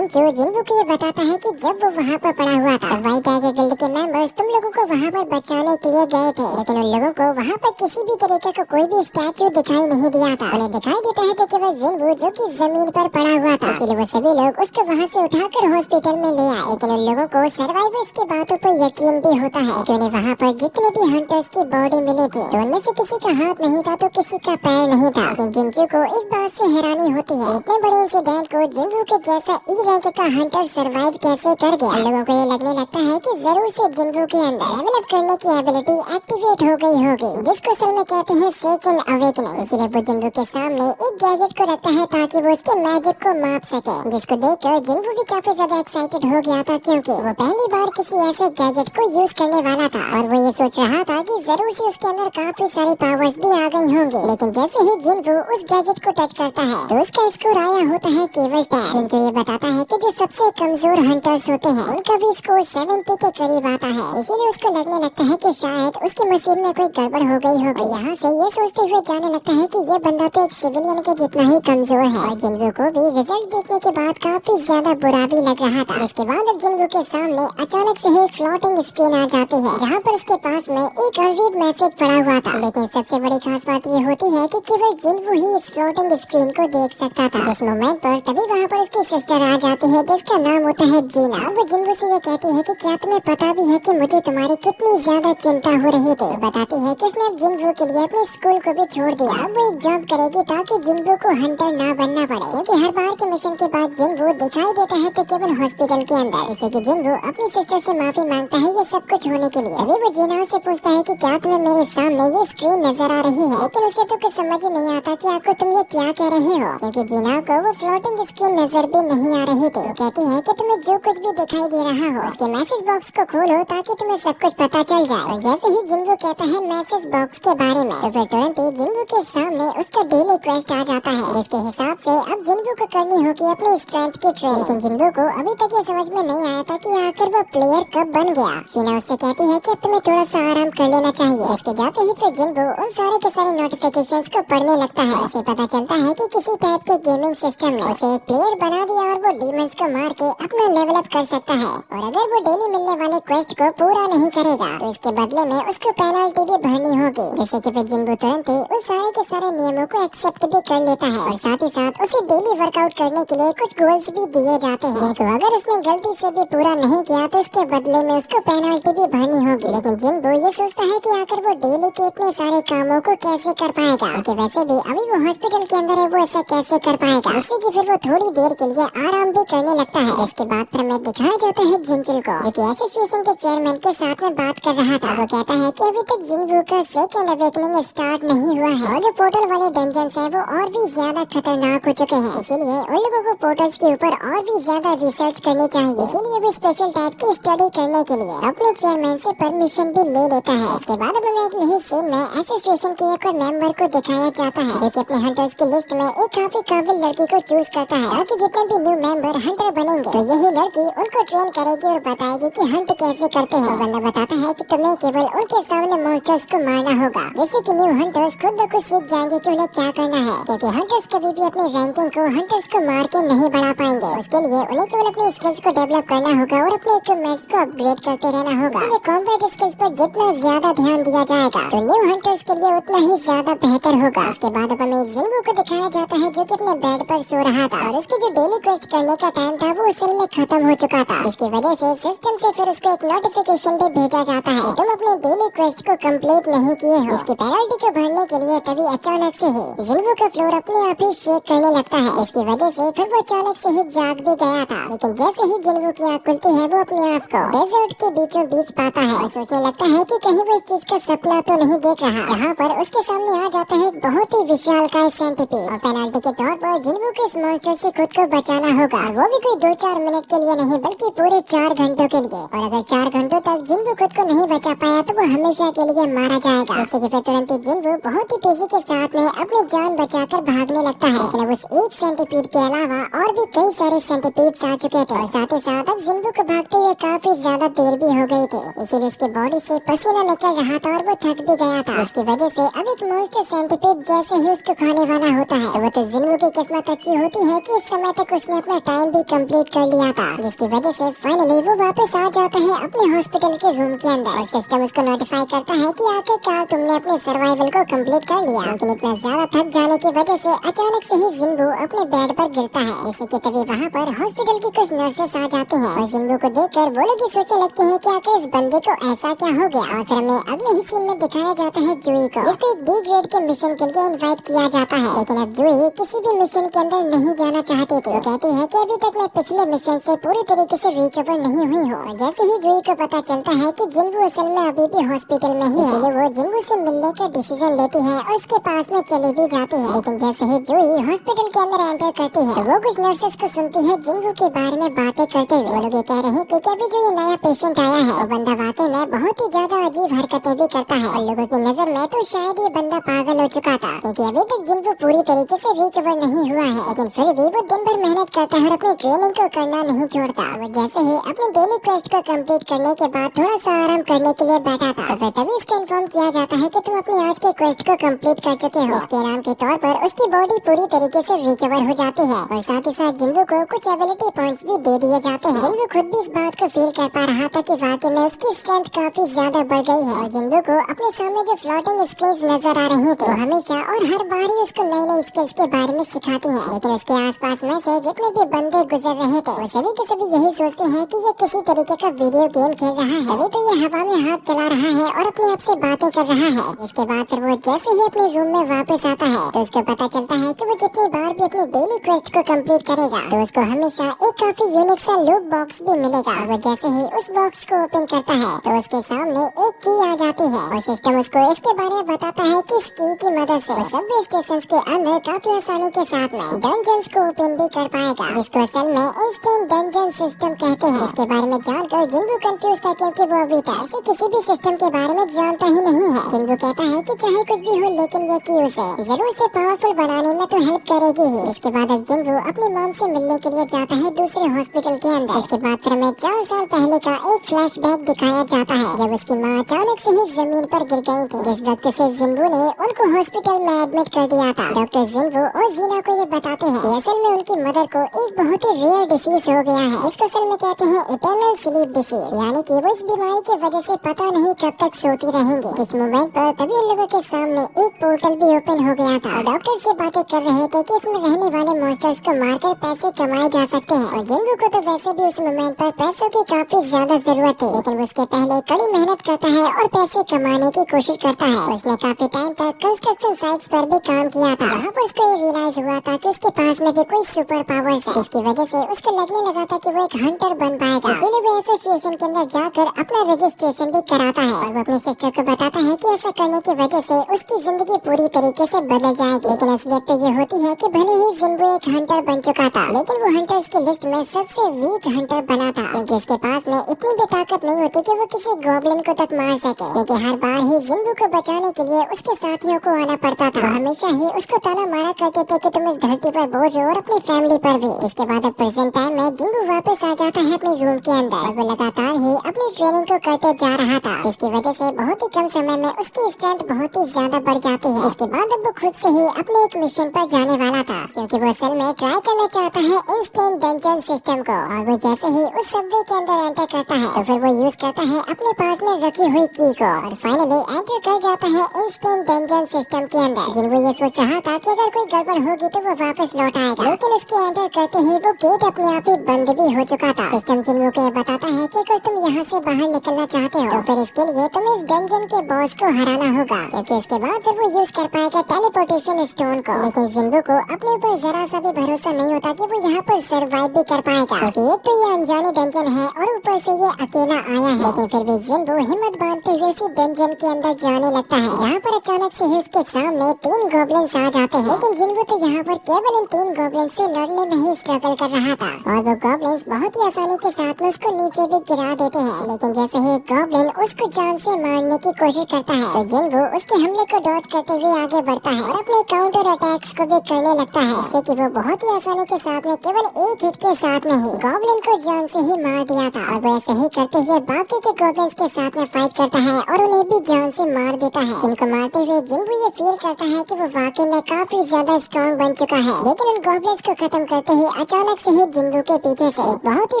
जिन्गू को ये बताता है कि जब वो वहाँ पर पड़ा हुआ था, व्हाइट टाइगर गिल्ड के मेंबर्स तुम लोगों को वहाँ पर बचाने के लिए गए थे, लेकिन उन लोगों को वहाँ पर किसी भी तरीके का कोई भी स्टैचू दिखाई नहीं दिया था। उन्हें दिखाई देता है तो केवल जिन्गू जो कि जमीन पर पड़ा हुआ था, इसलिए वो सभी लोग उसको वहाँ से उठाकर हॉस्पिटल में ले आए। लेकिन उन लोगों को सर्वाइवर्स की बातों पर यकीन भी होता है कि उन्हें वहाँ पर जितने भी हंटर्स की बॉडी मिली थी तो उनमें से किसी का हाथ नहीं था तो किसी का पैर नहीं था। लेकिन जिंजू को इस बात से हैरानी होती है, इतने बड़े इंसिडेंट को जिन्गू के जैसा ई रैंक का हंटर सर्वाइव कैसे कर गया। लोगों को ये लगने लगता है कि जरूर से जिन्गू के अंदर डेवलप करने की एबिलिटी एक्टिवेट हो गई होगी, जिसको असल में कहते हैं सेकंड अवेकनिंग। इसीलिए वो जिन्गू के सामने एक गैजेट को रखता है ताकि वो उसके मैजिक को माप सके, जिसको देखकर जिन्गू भी काफी ज्यादा एक्साइटेड हो गया था, क्योंकि वो पहली बार किसी ऐसे गैजेट को यूज करने वाला था और वो ये सोच रहा था कि जरूर से उसके अंदर काफी सारी पावर्स भी आ गई होंगी। लेकिन जैसे ही जिन्गू उस गैजेट को टच करता है तो उसका स्कोर आया होता है केवल 10। जिन्गू ये बताता है कि जो सबसे कमजोर हंटर्स होते हैं उनका भी स्कोर 70 के करीब आता है, इसीलिए उसको लगने लगता है कि शायद उसकी मशीन में कोई गड़बड़ हो गई होगी। यहाँ से ये सोचते हुए जाने लगता है कि ये बंदा तो एक सिविलियन के जितना ही कमजोर है। और जिन्गू को भी रिजल्ट देखने के बाद काफी ज्यादा बुरा भी लग रहा था। जिसके बाद अब जिन्गू के सामने अचानक से एक फ्लोटिंग स्क्रीन आ जाती है, जहाँ पर उसके पास में एक अनरीड मैसेज पड़ा हुआ था। लेकिन सबसे बड़ी खास बात ये होती है कि केवल जिन्गू ही इस फ्लोटिंग स्क्रीन को देख सकता था। जिस मोमेंट पर तभी वहाँ पर उसकी सिस्टर आ जाती है जिसका नाम होता है जीना। वो जिन्गू से ये कहती है कि क्या तुम्हें पता भी है कि मुझे तुम्हारी कितनी ज्यादा चिंता हो रही थी। बताती है कि उसने अब जिन्गू के लिए अपने स्कूल को भी छोड़ दिया। वो एक जॉब करेगी ताकि जिन्गू को हंटर ना बनना पड़े, क्योंकि हर बार के मिशन के बाद जिन्गू दिखाई देता है तो केवल हॉस्पिटल के अंदर। जैसे कि जिन्गू अपनी सिस्टर से माफी मांगता है ये सब कुछ होने के लिए। अभी वो जीना से पूछता है कि क्या तुम्हें मेरे सामने ये स्क्रीन नजर आ रही है, लेकिन उसे तो कुछ समझ ही नहीं आता कि आपको तुम ये क्या कह रहे हो, क्योंकि जीना को वो फ्लोटिंग स्क्रीन नजर भी नहीं आ रही थी। कहती है कि तुम्हें जो कुछ भी दिखाई दे रहा हो उसके मैसेज बॉक्स को खोलो ताकि तुम्हें सब कुछ पता चल जाए। और जैसे ही जिन्गू कहता है मैसेज बॉक्स के बारे में तो फिर तुरंत ही जिन्गू के सामने उसका डेली क्वेस्ट आ जाता है, जिसके हिसाब से अब जिन्गू को करनी होगी अपनी स्ट्रेंथ की ट्रेनिंग। लेकिन जिन्गू को अभी तक ये समझ में नहीं आया था कि आखिर वो प्लेयर कब बन गया। शीना उससे कहती है कि अब तुम्हें थोड़ा सा आराम कर लेना चाहिए। इसके जाते ही फिर जिन्गू उन सारे के सारे नोटिफिकेशंस को पढ़ने लगता है। इसे पता चलता है कि किसी टाइप के गेमिंग सिस्टम ने उसे एक प्लेयर बना दिया और वो डीमंस को मार के अपना लेवल अप कर सकता है। और अगर वो डेली मिलने वाले क्वेस्ट को पूरा नहीं करेगा तो इसके बदले में उसको पेनल्टी भी भरनी होगी। जैसे कि फिर जिन्गू तुरंत ही उस सारे के सारे नियमों को एक्सेप्ट भी कर लेता है और साथ ही साथ उसे डेली वर्कआउट करने के लिए कुछ गोल्स भी दिए जाते हैं, जिनको अगर उसने गलती से भी पूरा नहीं किया तो उसके बदले में उसको पेनल्टी भी भरनी होगी। लेकिन जिन्गू ये सोचता है कि आखिर वो डेली के इतने सारे कामों को कैसे कर पाएगा, क्योंकि वैसे भी अभी वो हॉस्पिटल के अंदर है, वो ऐसा कैसे कर पाएगा। जिससे कि फिर वो थोड़ी देर के लिए आराम भी करने लगता है। जिसके बाद फिर हमें दिखाया जाता है जिंजल को, जो कि एसोसिएशन के चेयरमैन के साथ में बात कर रहा था। वो कहता है कि अभी तक जिन्गू का सेकंड अवेकनिंग स्टार्ट नहीं हुआ है और जो पोर्टल वाले डंजन्स हैं वो और भी ज्यादा खतरनाक हो चुके हैं। इसीलिए उन लोगों को पोर्टल्स के ऊपर और भी ज्यादा रिसर्च करनी चाहिए। इसीलिए भी स्पेशल टाइप की स्टडी करने के लिए अपने चेयरमैन से परमिशन भी ले लेता है। इसके बाद हमें एक यही सीन में एसोसिएशन के एक और मेंबर को दिखाया जाता है, जो कि अपने हंटर्स की लिस्ट में एक काफी काबिल लड़की को चूज करता है, ताकि जितने भी न्यू मेंबर हंटर बनेंगे तो यही लड़की उनको ट्रेन करेगी और बताएगी कि हंट कैसे करते हैं। बंदा बताता है कि तुम्हें केवल उनके सामने मॉन्स्टर्स को मारना होगा, जिससे कि न्यू हंटर्स खुद ब खुद सीख जाएंगे कि उन्हें क्या करना है, क्योंकि हंटर्स कभी भी अपनी रैंकिंग को हंटर्स को मार के नहीं बढ़ा पाएंगे। उसके लिए उन्हें केवल अपनी स्किल्स को डेवलप करना होगा और अपने इक्विपमेंट्स को अपग्रेड करते रहना होगा। इसलिए कॉम्बैट स्किल्स पर जितना ज्यादा ध्यान दिया जाएगा तो न्यू हंटर्स के लिए उतना ही ज्यादा बेहतर होगा। इसके बाद अब हमें जिन्गू को दिखाया जाता है, जो कि अपने बेड पर सो रहा था और उसकी जो डेली क्वेस्ट करने का टाइम था वो असल में खत्म हो चुका था, जिसकी वजह से सिस्टम से फिर उसको एक नोटिफिकेशन भी भेजा जाता है, तुम अपने डेली क्वेस्ट को कंप्लीट नहीं किए हो। इसकी पेनल्टी को भरने के लिए तभी अचानक से ही जिन्गू का फ्लोर अपने आप ही शेक करने लगता है, इसकी वजह से फिर वो अचानक से ही जाग भी गया था। लेकिन जैसे ही जिन्गू की आँख खुलती है वो अपने आप को डेजर्ट के बीचों बीच पाता है और सोचने लगता है कि कहीं वो इस चीज का सपना तो नहीं देख रहा, जहाँ पर उसके सामने आ जाता है एक बहुत ही विशालकाय सेंटीपीड। और पेनल्टी के तौर पर जिन्गू को इस मॉन्स्टर से खुद को बचाना होगा, और वो भी कोई 2-4 मिनट के लिए नहीं बल्कि पूरे 4 घंटों के लिए। और अगर 4 घंटों तक जिन्गू खुद को नहीं बचा पाया तो वो हमेशा के लिए मारा जाएगा। जैसे कि फिर तुरंत ही जिन्गू बहुत ही तेजी के साथ में अपनी जान बचाकर भागने लगता है। लेकिन अब उस एक सेंटीपीड के अलावा और भी कई सारे सेंटीपीड्स आ चुके थे और साथ ही साथ अब जिन्गू को भागते हुए काफी ज्यादा देर भी हो गई थी, इसीलिए उसकी बॉडी से पसीना निकल रहा था और वो थक भी गया था। इसकी वजह से अब एक मॉन्स्टर सेंटीपीड जैसे ही उसको खाने वाला होता है, वो तो जिन्गू की किस्मत अच्छी होती है कि इस समय तक उसने अपना टाइम भी कंप्लीट कर लिया था, जिसकी वजह से फाइनली वो वापस आ जाता है अपने हॉस्पिटल के रूम के अंदर। और सिस्टम उसको नोटिफाई करता है कि आखिरकार तुमने अपने सर्वाइवल को कंप्लीट कर लिया। लेकिन इतना ज्यादा थक जाने की वजह से अचानक से ही जिन्गू अपने बेड पर गिरता है, जैसे कि तभी वहाँ पर हॉस्पिटल की कुछ नर्सेस आ जाती हैं और जिन्गू को देखकर वो लोग सोचने लगते हैं कि आखिर इस बंदे को ऐसा क्या हो गया। और फिर हमें अगले ही सीन में दिखाया जाता है जूही को, जिसको एक डी ग्रेड के मिशन के लिए इन्वाइट किया जाता है। लेकिन अब जूही किसी भी मिशन के अंदर नहीं जाना चाहती थी। वो कहती है कि अभी तक मैं पिछले मिशन से पूरी तरीके से रिकवर नहीं हुई हूँ। जैसे ही जूही को पता चलता है कि जिन्गू असल में अभी भी हॉस्पिटल में ही है, वो जिन्गू से मिलने का डिसीजन लेती है और उसके पास में चली भी जाती है। लेकिन जैसे ही जूही हॉस्पिटल के अंदर एंटर करती है तो वो कुछ नर्सेस को सुनती है जिन्गू के बारे में बातें करते हुए। वो लोग ये कह रहे थे कि अभी जो ये नया पेशेंट आया है वो बंदा वाकई में बहुत ही ज्यादा अजीब हरकतें भी करता है और लोगों की नजर में तो शायद ये बंदा पागल हो चुका था, क्योंकि अभी तक जिन्गू पूरी तरीके से रिकवर नहीं हुआ है। लेकिन फिर भी वो दिन भर मेहनत करता है और अपनी ट्रेनिंग को करना नहीं छोड़ता। वो जैसे ही अपने डेली क्वेस्ट को कंप्लीट करने के बाद थोड़ा सा आराम करने के लिए बैठा था तो फिर तभी उसको इन्फॉर्म किया जाता है कि तुम अपनी आज के क्वेस्ट को कंप्लीट कर चुके हो। इसके इनाम के तौर पर उसकी बॉडी पूरी तरीके से रिकवर हो जाती है और साथ ही साथ जिन्गू को कुछ एबिलिटी पॉइंट्स भी दे दिए जाते हैं। जिन्गू खुद भी इस बात को फील कर पा रहा था कि वाकई में उसकी स्ट्रेंथ काफी ज्यादा बढ़ गई है। और जिन्गू को अपने सामने जो फ्लोटिंग स्किल्स नजर आ रही थी हमेशा और हर बार ही उसको नई नई स्किल्स के बारे में सिखाती है। लेकिन उसके आसपास में से जितने भी बंदे गुजर रहे थे वो सभी के सभी यही सोचते हैं कि ये किसी तरीके का वीडियो गेम खेल रहा है, तभी तो ये हवा में हाथ चला रहा है और अपने आप से बातें कर रहा है। इसके बाद फिर वो जैसे ही अपने रूम में वापस आता है तो उसको पता चलता है कि वो जितनी बार भी अपनी डेली क्वेस्ट को कंप्लीट करेगा तो उसको हमेशा एक काफी यूनिक सा लूट बॉक्स भी मिलेगा। और वो जैसे ही उस बॉक्स को ओपन करता है तो उसके सामने एक की आ जाती है और सिस्टम उसको इसके बारे में बताता है कि इस की मदद से सबवे स्टेशन के अंदर काफी आसानी के साथ में डंजन्स को ओपन भी कर पाएगा, जिसको असल में इंस्टेंट डंजन सिस्टम कहते हैं। इसके बारे में जानकर जिन्बू कंफ्यूज था क्योंकि वो अभी तक ऐसे किसी भी सिस्टम के बारे में जानता ही नहीं है। जिन्बू कहता है कि चाहे कुछ भी हो लेकिन ये की उसे जरूर से पावरफुल बनाने में तो हेल्प करेगी ही। इसके बाद अब जिन्बू अपनी मॉम से मिलने के लिए जाता है दूसरे हॉस्पिटल के अंदर। इसके बाद फिर हमें 4 साल पहले का एक फ्लैशबैक दिखाया जाता है जब उसकी माँ अचानक से ही जमीन पर गिर गई थी, जिस वक्त से जिन्बू ने उनको हॉस्पिटल में एडमिट कर दिया था। डॉक्टर जिन्बू और जीना को ये बताते हैं कि असल में उनकी मदर को एक बहुत ही रेयर डिसीज हो गया है। इसको असल में कहते हैं इटर्नल स्लीप डिसीज, यानी कि वो इस बीमारी की वजह से पता नहीं कब तक सोती रहेंगी। जिस मोमेंट पर तभी उन लोगों के सामने एक पोर्टल भी ओपन हो गया था। डॉक्टर से बातें कर रहे थे कि इसमें रहने वाले मॉन्स्टर्स को मारकर पैसे कमाए जा सकते हैं। और जिन्बू को तो वैसे भी उस मोमेंट पर पैसों की काफी ज्यादा जरूरत थी, लेकिन उसके पहले कड़ी मेहनत करता है और पैसे कमाने की कोशिश करता है। उसने काफी टाइम तक कंस्ट्रक्शन साइट्स पर भी काम किया था, जहाँ पर उसको ये रियलाइज हुआ था कि उसके पास में भी कोई सुपर पावर्स है, जिसकी वजह से उसको लगने लगा था कि वो एक हंटर बन पाएगा। इसीलिए वो एसोसिएशन के अंदर जाकर अपना रजिस्ट्रेशन भी कराता है और वो अपनी सिस्टर को बताता है कि ऐसा करने की वजह से उसकी जिंदगी पूरी तरीके से बदल जाएगी। लेकिन असलियत तो ये होती है कि भले ही जिन्बू एक हंटर बन चुका था, लेकिन वो हंटर्स की लिस्ट में सबसे वीक हंटर बना था, क्योंकि उसके पास में इतनी भी ताकत नहीं होती कि वो किसी गॉब्लिन को तक मार सके। क्योंकि हर बार ही जिन्बू को बचाने के लिए उसके साथियों को आना पड़ता था। वो हमेशा ही उसको ताना मारा करते थे कि तुम इस धरती पर बोझ हो और अपनी फैमिली पर भी। इसके बाद अब प्रेजेंट टाइम में जिन्बू वापस आ जाता है अपने रूम के अंदर और वो लगातार ही अपनी ट्रेनिंग को करते जा रहा था, जिसकी वजह से बहुत ही कम समय में उसकी स्ट्रेंथ बहुत ही ज्यादा बढ़ जाती है। इसके बाद अब वो खुद से ही अपने एक मिशन पर जाने वाला था, क्योंकि वो असल में ट्राई करना चाहता है इंस्टेंट डंजन सिस्टम को। और वो जैसे ही उस सबवे के अंदर एंटर करता है तो फिर वो यूज करता है अपने पास में रखी हुई की को और फाइनली एंटर कर जाता है इंस्टेंट डंजन सिस्टम के अंदर। जिन्बू ये सोच रहा था कि अगर कोई गड़बड़ होगी तो वो वापस लौट आएगा, लेकिन उसके एंटर करते ही वो गेट अपने आप ही बंद भी हो चुका था। सिस्टम जिन्बू को ये बताता है कि अगर तुम यहाँ से बाहर निकलना चाहते हो तो फिर इसके लिए तुम्हें इस डंजन के बॉस को हराना होगा, क्योंकि इसके बाद फिर वो यूज कर पाएगा टेलीपोर्टेशन स्टोन को। लेकिन जिन्बू को अपने ऊपर जरा सा भी भरोसा नहीं होता कि वो यहाँ पर सर्वाइव भी कर पाएगा, क्योंकि एक तो ये अनजानी डंजन है और ऊपर से ये अकेला आया है। लेकिन फिर भी जिन्बू हिम्मत बांधते हुए इसी डंजन के अंदर जाने लगता है, जहाँ पर अचानक से ही उसके सामने 3 गॉब्लिन्स आ जाते हैं। लेकिन जिन्बू तो यहाँ पर केवल इन 3 गॉब्लिन्स से लड़ने में ही स्ट्रगल कर रहा था और वो गॉब्लिन्स बहुत ही आसानी के साथ में उसको नीचे भी गिरा देते हैं। लेकिन जैसे ही गॉब्लिन उसको जान से मारने की कोशिश करता है तो जिन्बू उसके हमले को डॉज करते हुए आगे बढ़ता है और अपने काउंटर अटैक्स को भी करने लगता है, जिससे कि वो बहुत ही आसानी के साथ में केवल एक हिट के साथ में ही गॉब्लिन को जान से ही मार दिया था। और वो ऐसे ही करते हुए बाकी के गॉब्लिन्स के साथ में फाइट करता है और उन्हें भी जान से मार देता है। जिनको मारते हुए जिन्बू ये फील करता है कि वो वाकई में काफी ज्यादा स्ट्रॉन्ग बन चुका है। लेकिन उन गॉब्लिन्स को खत्म करते ही अचानक से ही जिन्बू के पीछे से एक बहुत ही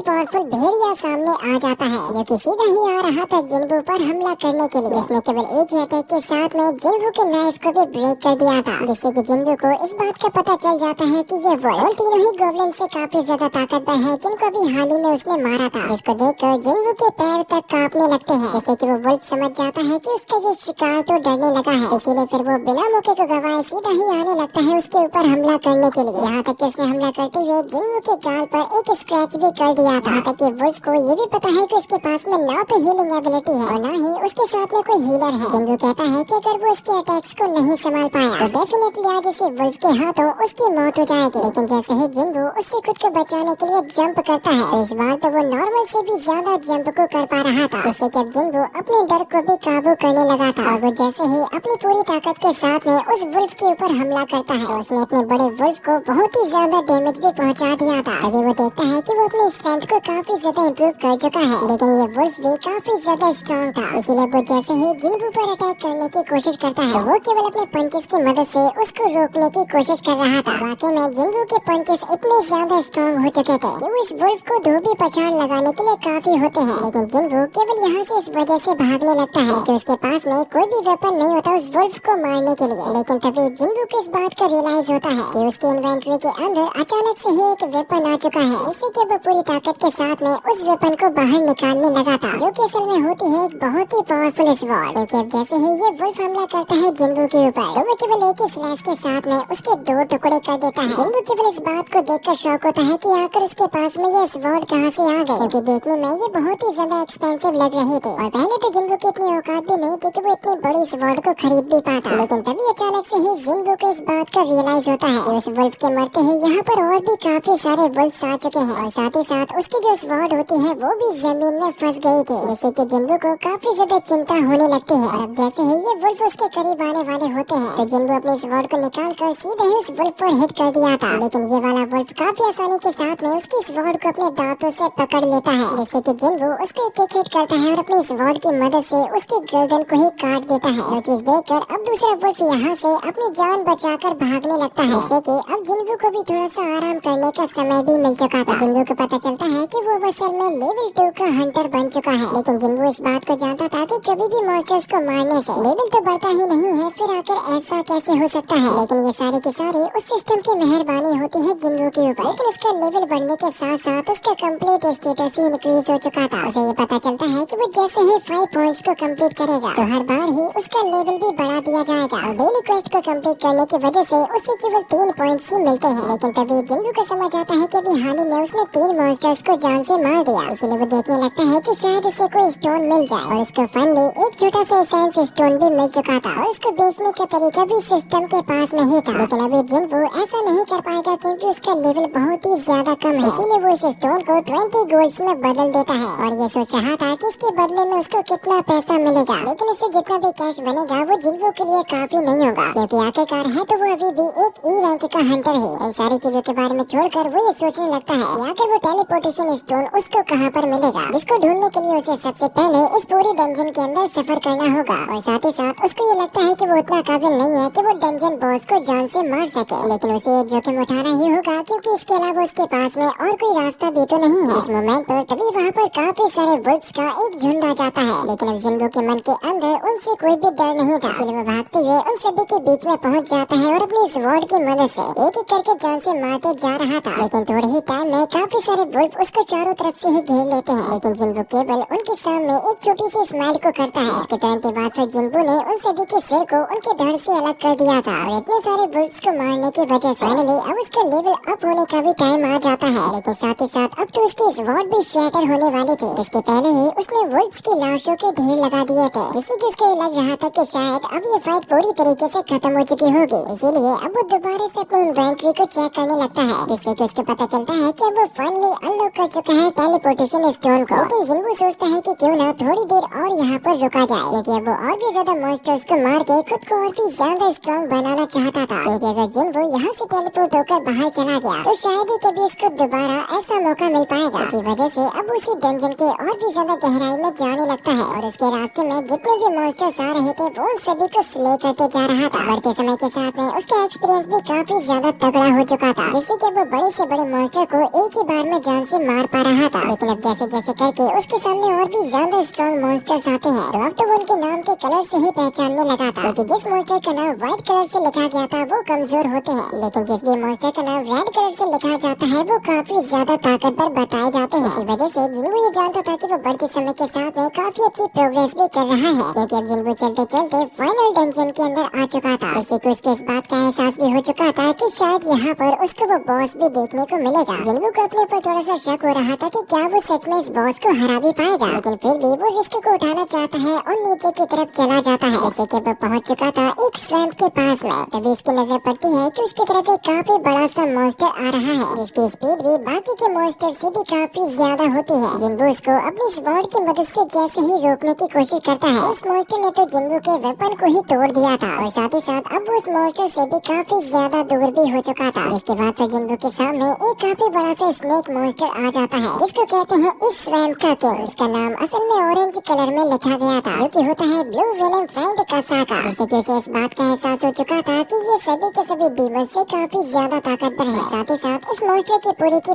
पावरफुल भेड़िया सामने आ जाता है, जो कि सीधा ही आ रहा था जिन्बू पर हमला करने के लिए। इसने केवल एक ही अटैक के साथ में जिन्बू के नाइफ को भी ब्रेक कर दिया था, जिससे कि जिन्बू को इस बात का पता चल जाता है कि ये वो उन तीनों ही गॉब्लिन से काफी ज्यादा ताकतवर है जिनको अभी हाल ही में उसने मारा था। जिसको देखकर जिन्बू के पैर तक कांपने लगते हैं, जैसे कि वो वुल्फ समझ जाता है कि उसका ये शिकार तो डरने लगा है। इसीलिए फिर वो बिना मौके को गवाए सीधा ही आने लगता है उसके ऊपर हमला करने के लिए। यहाँ तक कि उसने हमला करते हुए जिन्बू के गाल पर एक स्क्रैच भी कर दिया था। यहाँ तक कि वुल्फ को ये भी पता है कि उसके पास में ना तो हीलिंग एबिलिटी है और ना ही उसके साथ में कोई हीलर है। जिन्बू कहता है कि अगर वो उसके अटैक्स को नहीं संभाल पाया तो डेफिनेटली आज इसे वुल्फ के हाथों उसकी मौत हो जाएगी। लेकिन जैसे ही जिन्बू उससे खुद को बचाने के लिए जंप करता है तो इस बार तो वो नॉर्मल से भी ज्यादा जंप को कर पा रहा था, जिससे कि अब जिन्बू अपने डर को भी काबू करने लगा था। और वो जैसे ही अपनी पूरी ताकत के साथ में उस वुल्फ के ऊपर हमला करता है तो उसने अपने बड़े वुल्फ को बहुत ही ज्यादा डैमेज भी पहुंचा दिया था। अभी वो देखता है कि वो अपनी स्ट्रेंथ को काफी ज्यादा इम्प्रूव कर चुका है, लेकिन ये वुल्फ भी काफी ज्यादा स्ट्रॉन्ग था। इसीलिए वो जैसे ही जिन्बू पर अटैक करने की कोशिश करता है वो केवल अपने पंचेस की मदद से उसको रोकने की कोशिश कर रहा था। वाकई में जिन्बू के पंचेस इतने ज्यादा स्ट्रॉन्ग हो चुके थे कि वो इस वुल्फ को धोबी पछाड़ लगाने के लिए काफी होते हैं। लेकिन जिन्बू केवल यहाँ से इस वजह से भागने लगता है कि उसके पास में कोई भी वेपन नहीं होता उस वुल्फ को मारने के लिए। लेकिन तभी जिन्बू को इस बात का रियलाइज होता है कि उसकी इन्वेंटरी के अंदर अचानक से ही एक वेपन आ चुका है, जिससे कि वो पूरी ताकत के साथ में उस वेपन को बाहर निकालने लगा था, जो कि असल में होती है एक बहुत ही पावरफुल स्वॉर्ड। क्योंकि अब जैसे ही ये वुल्फ हमला करता है जिन्बू के ऊपर, तो वो केवल एक ही स्लैश के साथ में उसके 2 टुकड़े कर देता है। जिन्बू केवल इस बात को देखकर शॉक होता है कि आखिर उसके पास में ये स्वॉर्ड कहां से आ गए, क्योंकि देखने में ये बहुत ही ज्यादा एक्सपेंसिव लग रही थी। और पहले तो जिन्बू की इतनी औकात भी नहीं थी कि वो इतनी बड़ी स्वॉर्ड को खरीद भी पाता, लेकिन तभी अचानक से ही जिन्बू को इस बात का रियलाइज होता है कि उस वुल्फ के मरते ही यहाँ पर और भी काफी सारे वुल्फ आ चुके हैं, और साथ ही साथ उसकी जो स्वॉर्ड होती है वो भी जमीन में फंस गई थी, जिससे कि जिन्बू को काफी ज्यादा चिंता होने लगती है। और अब जैसे ही ये वुल्फ उसके करीब आने वाले होते हैं, तो जिन्बू अपनी स्वॉर्ड को निकाल कर सीधे ही उस वुल्फ पर हिट कर दिया था, लेकिन ये वाला वुल्फ काफी आसानी के साथ में उसकी स्वॉर्ड को अपने दांतों से पकड़ लेता है, जिससे कि जिन्बू उसको एक हिट करता है और अपनी स्वॉर्ड की मदद से उसकी गर्दन को ही काट देता है। जो चीज देखकर अब दूसरा वुल्फ यहाँ से अपनी जान बचाकर भागने लगता है, जिससे कि अब जिन्बू को भी थोड़ा सा आराम करने का समय भी मिल चुका था। जिन्बू को पता चलता है कि वो असल में लेवल 2 का हंटर बन चुका है, लेकिन जिन्बू इस बात को जानता था कि कभी भी मॉन्स्टर्स को मारने से लेवल तो बढ़ता ही नहीं है, फिर आकर ऐसा कैसे हो सकता है। लेकिन ये सारे के सारे उस सिस्टम की मेहरबानी होती है जिन्बू के ऊपर, लेकिन उसका लेवल बढ़ने के साथ साथ उसका कंप्लीट स्टेटस ही इंक्रीज हो चुका था। उसे ये पता चलता है कि वो जैसे ही 5 पॉइंट्स को कंप्लीट करेगा तो हर बार ही उसका लेवल भी बढ़ा दिया जाएगा, और डेली क्वेस्ट को कंप्लीट करने की वजह से उसे केवल 3 पॉइंट्स ही मिलते हैं। लेकिन तभी जिन्बू को समझ आता है कि अभी हाल ही में उसने 3 मॉन्स्टर्स को जान से मार दिया, इसलिए वो देखने लगता है कि शायद उसे कोई स्टोन मिल जाए, और उसको फाइनली एक छोटा सा एसेंस स्टोन भी मिल चुका था, और उसको बेचने का तरीका भी सिस्टम के पास में ही था। लेकिन अभी जिन्बू ऐसा नहीं कर पाएगा क्योंकि उसका लेवल बहुत ही ज्यादा कम है, इसीलिए वो इस स्टोन को 20 गोल्ड्स में बदल देता है, और ये सोच रहा था कि इसके बदले में उसको कितना पैसा मिलेगा, लेकिन इससे जितना भी कैश बनेगा वो जिन्बू के लिए काफी नहीं होगा, क्योंकि आखिरकार है तो वो अभी भी एक ई रैंक का हंटर है। इन सारी चीजों के बारे में छोड़कर वो ये सोचने लगता है कि आखिर वो टेलीपोर्टेशन स्टोन उसको कहाँ पर मिलेगा, जिसको ढूंढने के लिए उसे सबसे पहले इस पूरी डंजन के अंदर सफर करना होगा। और साथ ही साथ उसको ये लगता है कि वो उतना काबिल नहीं है कि वो डंजन बॉस को जान से मार सके, लेकिन उसे जोखिम उठाना ही होगा, क्योंकि इसके अलावा उसके पास में और कोई रास्ता भी तो नहीं है। इस मोमेंट पर तभी वहाँ पर काफी सारे वुल्फ्स का एक झुंड आ जाता है, लेकिन अब जिन्बू के मन के अंदर उनसे कोई भी डर नहीं था, इसलिए वो भागते हुए उन सभी के बीच में पहुँच जाता है और अपनी स्वॉर्ड की मदद से एक एक करके जान से मारते जा रहा था। लेकिन थोड़े ही टाइम में काफी सारे वुल्फ उसको चारों तरफ से ही घेर लेते हैं, लेकिन जिन्बू केवल उनके सामने एक छोटी सी स्माइल को करता है। इसके तुरंत बाद फिर जिन्बू ने उन सभी के सिर को उनके धड़ से अलग कर दिया था, और इतने सारे वुल्फ्स को मारने की वजह से फाइनली अब उसका लेवल अप होने का भी टाइम आ जाता है। लेकिन साथ ही साथ अब तो उसकी स्वॉर्ड भी शैटर होने वाली थी। इसके पहले ही उसने वुल्फ्स की लाशों के ढेर लगा दिए थे, जिससे कि उसको लग रहा था कि शायद अब ये फाइट पूरी तरीके से खत्म हो चुकी होगी। इसीलिए अब वो दोबारा से अपनी इन्वेंट्री को चेक करने लगता है, जिससे कि उसको पता चलता है कि अब वो फाइनली अनलॉक कर चुका है टेलीपोर्टेशन स्टोन को। लेकिन जिन्बू सोचता है कि क्यों ना थोड़ी देर और यहाँ पर रुका जाए, क्योंकि अब वो और भी ज्यादा मॉन्स्टर्स को मार के खुद को और भी ज्यादा स्ट्रॉन्ग बनाना चाहता था। क्योंकि अगर जिन्बू यहाँ से टेलीपोर्ट होकर बाहर चला गया तो शायद ही कभी उसको दोबारा ऐसा मौका मिल पाएगा। इसी वजह से अब उसी डंजन के और भी ज्यादा गहराई में जाने लगता है, और उसके रास्ते में जितने भी मॉन्स्टर्स आ रहे थे वो सभी को स्ले करते जा रहा था। बढ़ते समय के साथ में उसका एक्सपीरियंस भी काफी ज्यादा तगड़ा हो चुका था, जिससे कि वो बड़े से बड़े मॉन्स्टर को एक ही बार में जान से मार पा रहा था। लेकिन अब जैसे जैसे करके उसके सामने और भी ज्यादा स्ट्रॉन्ग मॉन्स्टर्स आते हैं, तो अब तो वो उनके नाम के कलर से ही पहचानने लगा था, क्योंकि जिस मॉन्स्टर का नाम व्हाइट कलर से लिखा गया था वो कमजोर होते हैं, लेकिन जिस भी मॉन्स्टर का नाम रेड कलर से लिखा जाता है वो काफी ज्यादा ताकतवर बताए जाते हैं। इसी वजह से जिन्बू ये जानता था कि वो बढ़ते समय के साथ में काफी अच्छी प्रोग्रेस भी कर रहा है, क्योंकि अब जिन्बू चलते चलते फाइनल डंजन के अंदर आ चुका था, जिससे कि उसके इस बात का एहसास भी हो चुका था कि शायद यहाँ पर उसको वो बॉस भी देखने को मिलेगा। जिन्बू को अपने ऊपर थोड़ा सा शक हो रहा था कि क्या वो सच में इस बॉस को हरा भी पाएगा, लेकिन फिर भी वो रिस्क को उठाना चाहता है और नीचे की तरफ चला जाता है, जैसे कि वो पहुंच चुका था एक स्वैम्प के पास में। तभी इसकी नजर पड़ती है कि उसकी तरफ एक काफी बड़ा सा मॉन्स्टर आ रहा है, जिसकी स्पीड भी बाकी के मॉन्स्टर से भी काफी ज्यादा होती है। जिन्बू उसको अपनी स्वॉर्ड की मदद से जैसे ही रोकने की कोशिश करता है, उस मॉन्स्टर ने तो जिन्बू के वेपन को ही तोड़ दिया था, और साथ ही साथ अब वो उस मॉन्स्टर से भी काफी ज्यादा दूर भी हो चुका था। जिसके बाद फिर जिन्बू के सामने एक काफी बड़ा सा स्नेक मॉन्स्टर आ जाता है, जिसको कहते हैं इस स्वैम्प का किंग। उसका नाम असल में ऑरेंज कलर में लिखा गया था, जो कि होता है ब्लू वेनम फाइंड का साका, जिससे कि उसे इस बात का एहसास हो चुका था कि ये सभी के सभी डीमन से काफी ज्यादा ताकतवर है। साथ ही साथ इस मॉन्स्टर की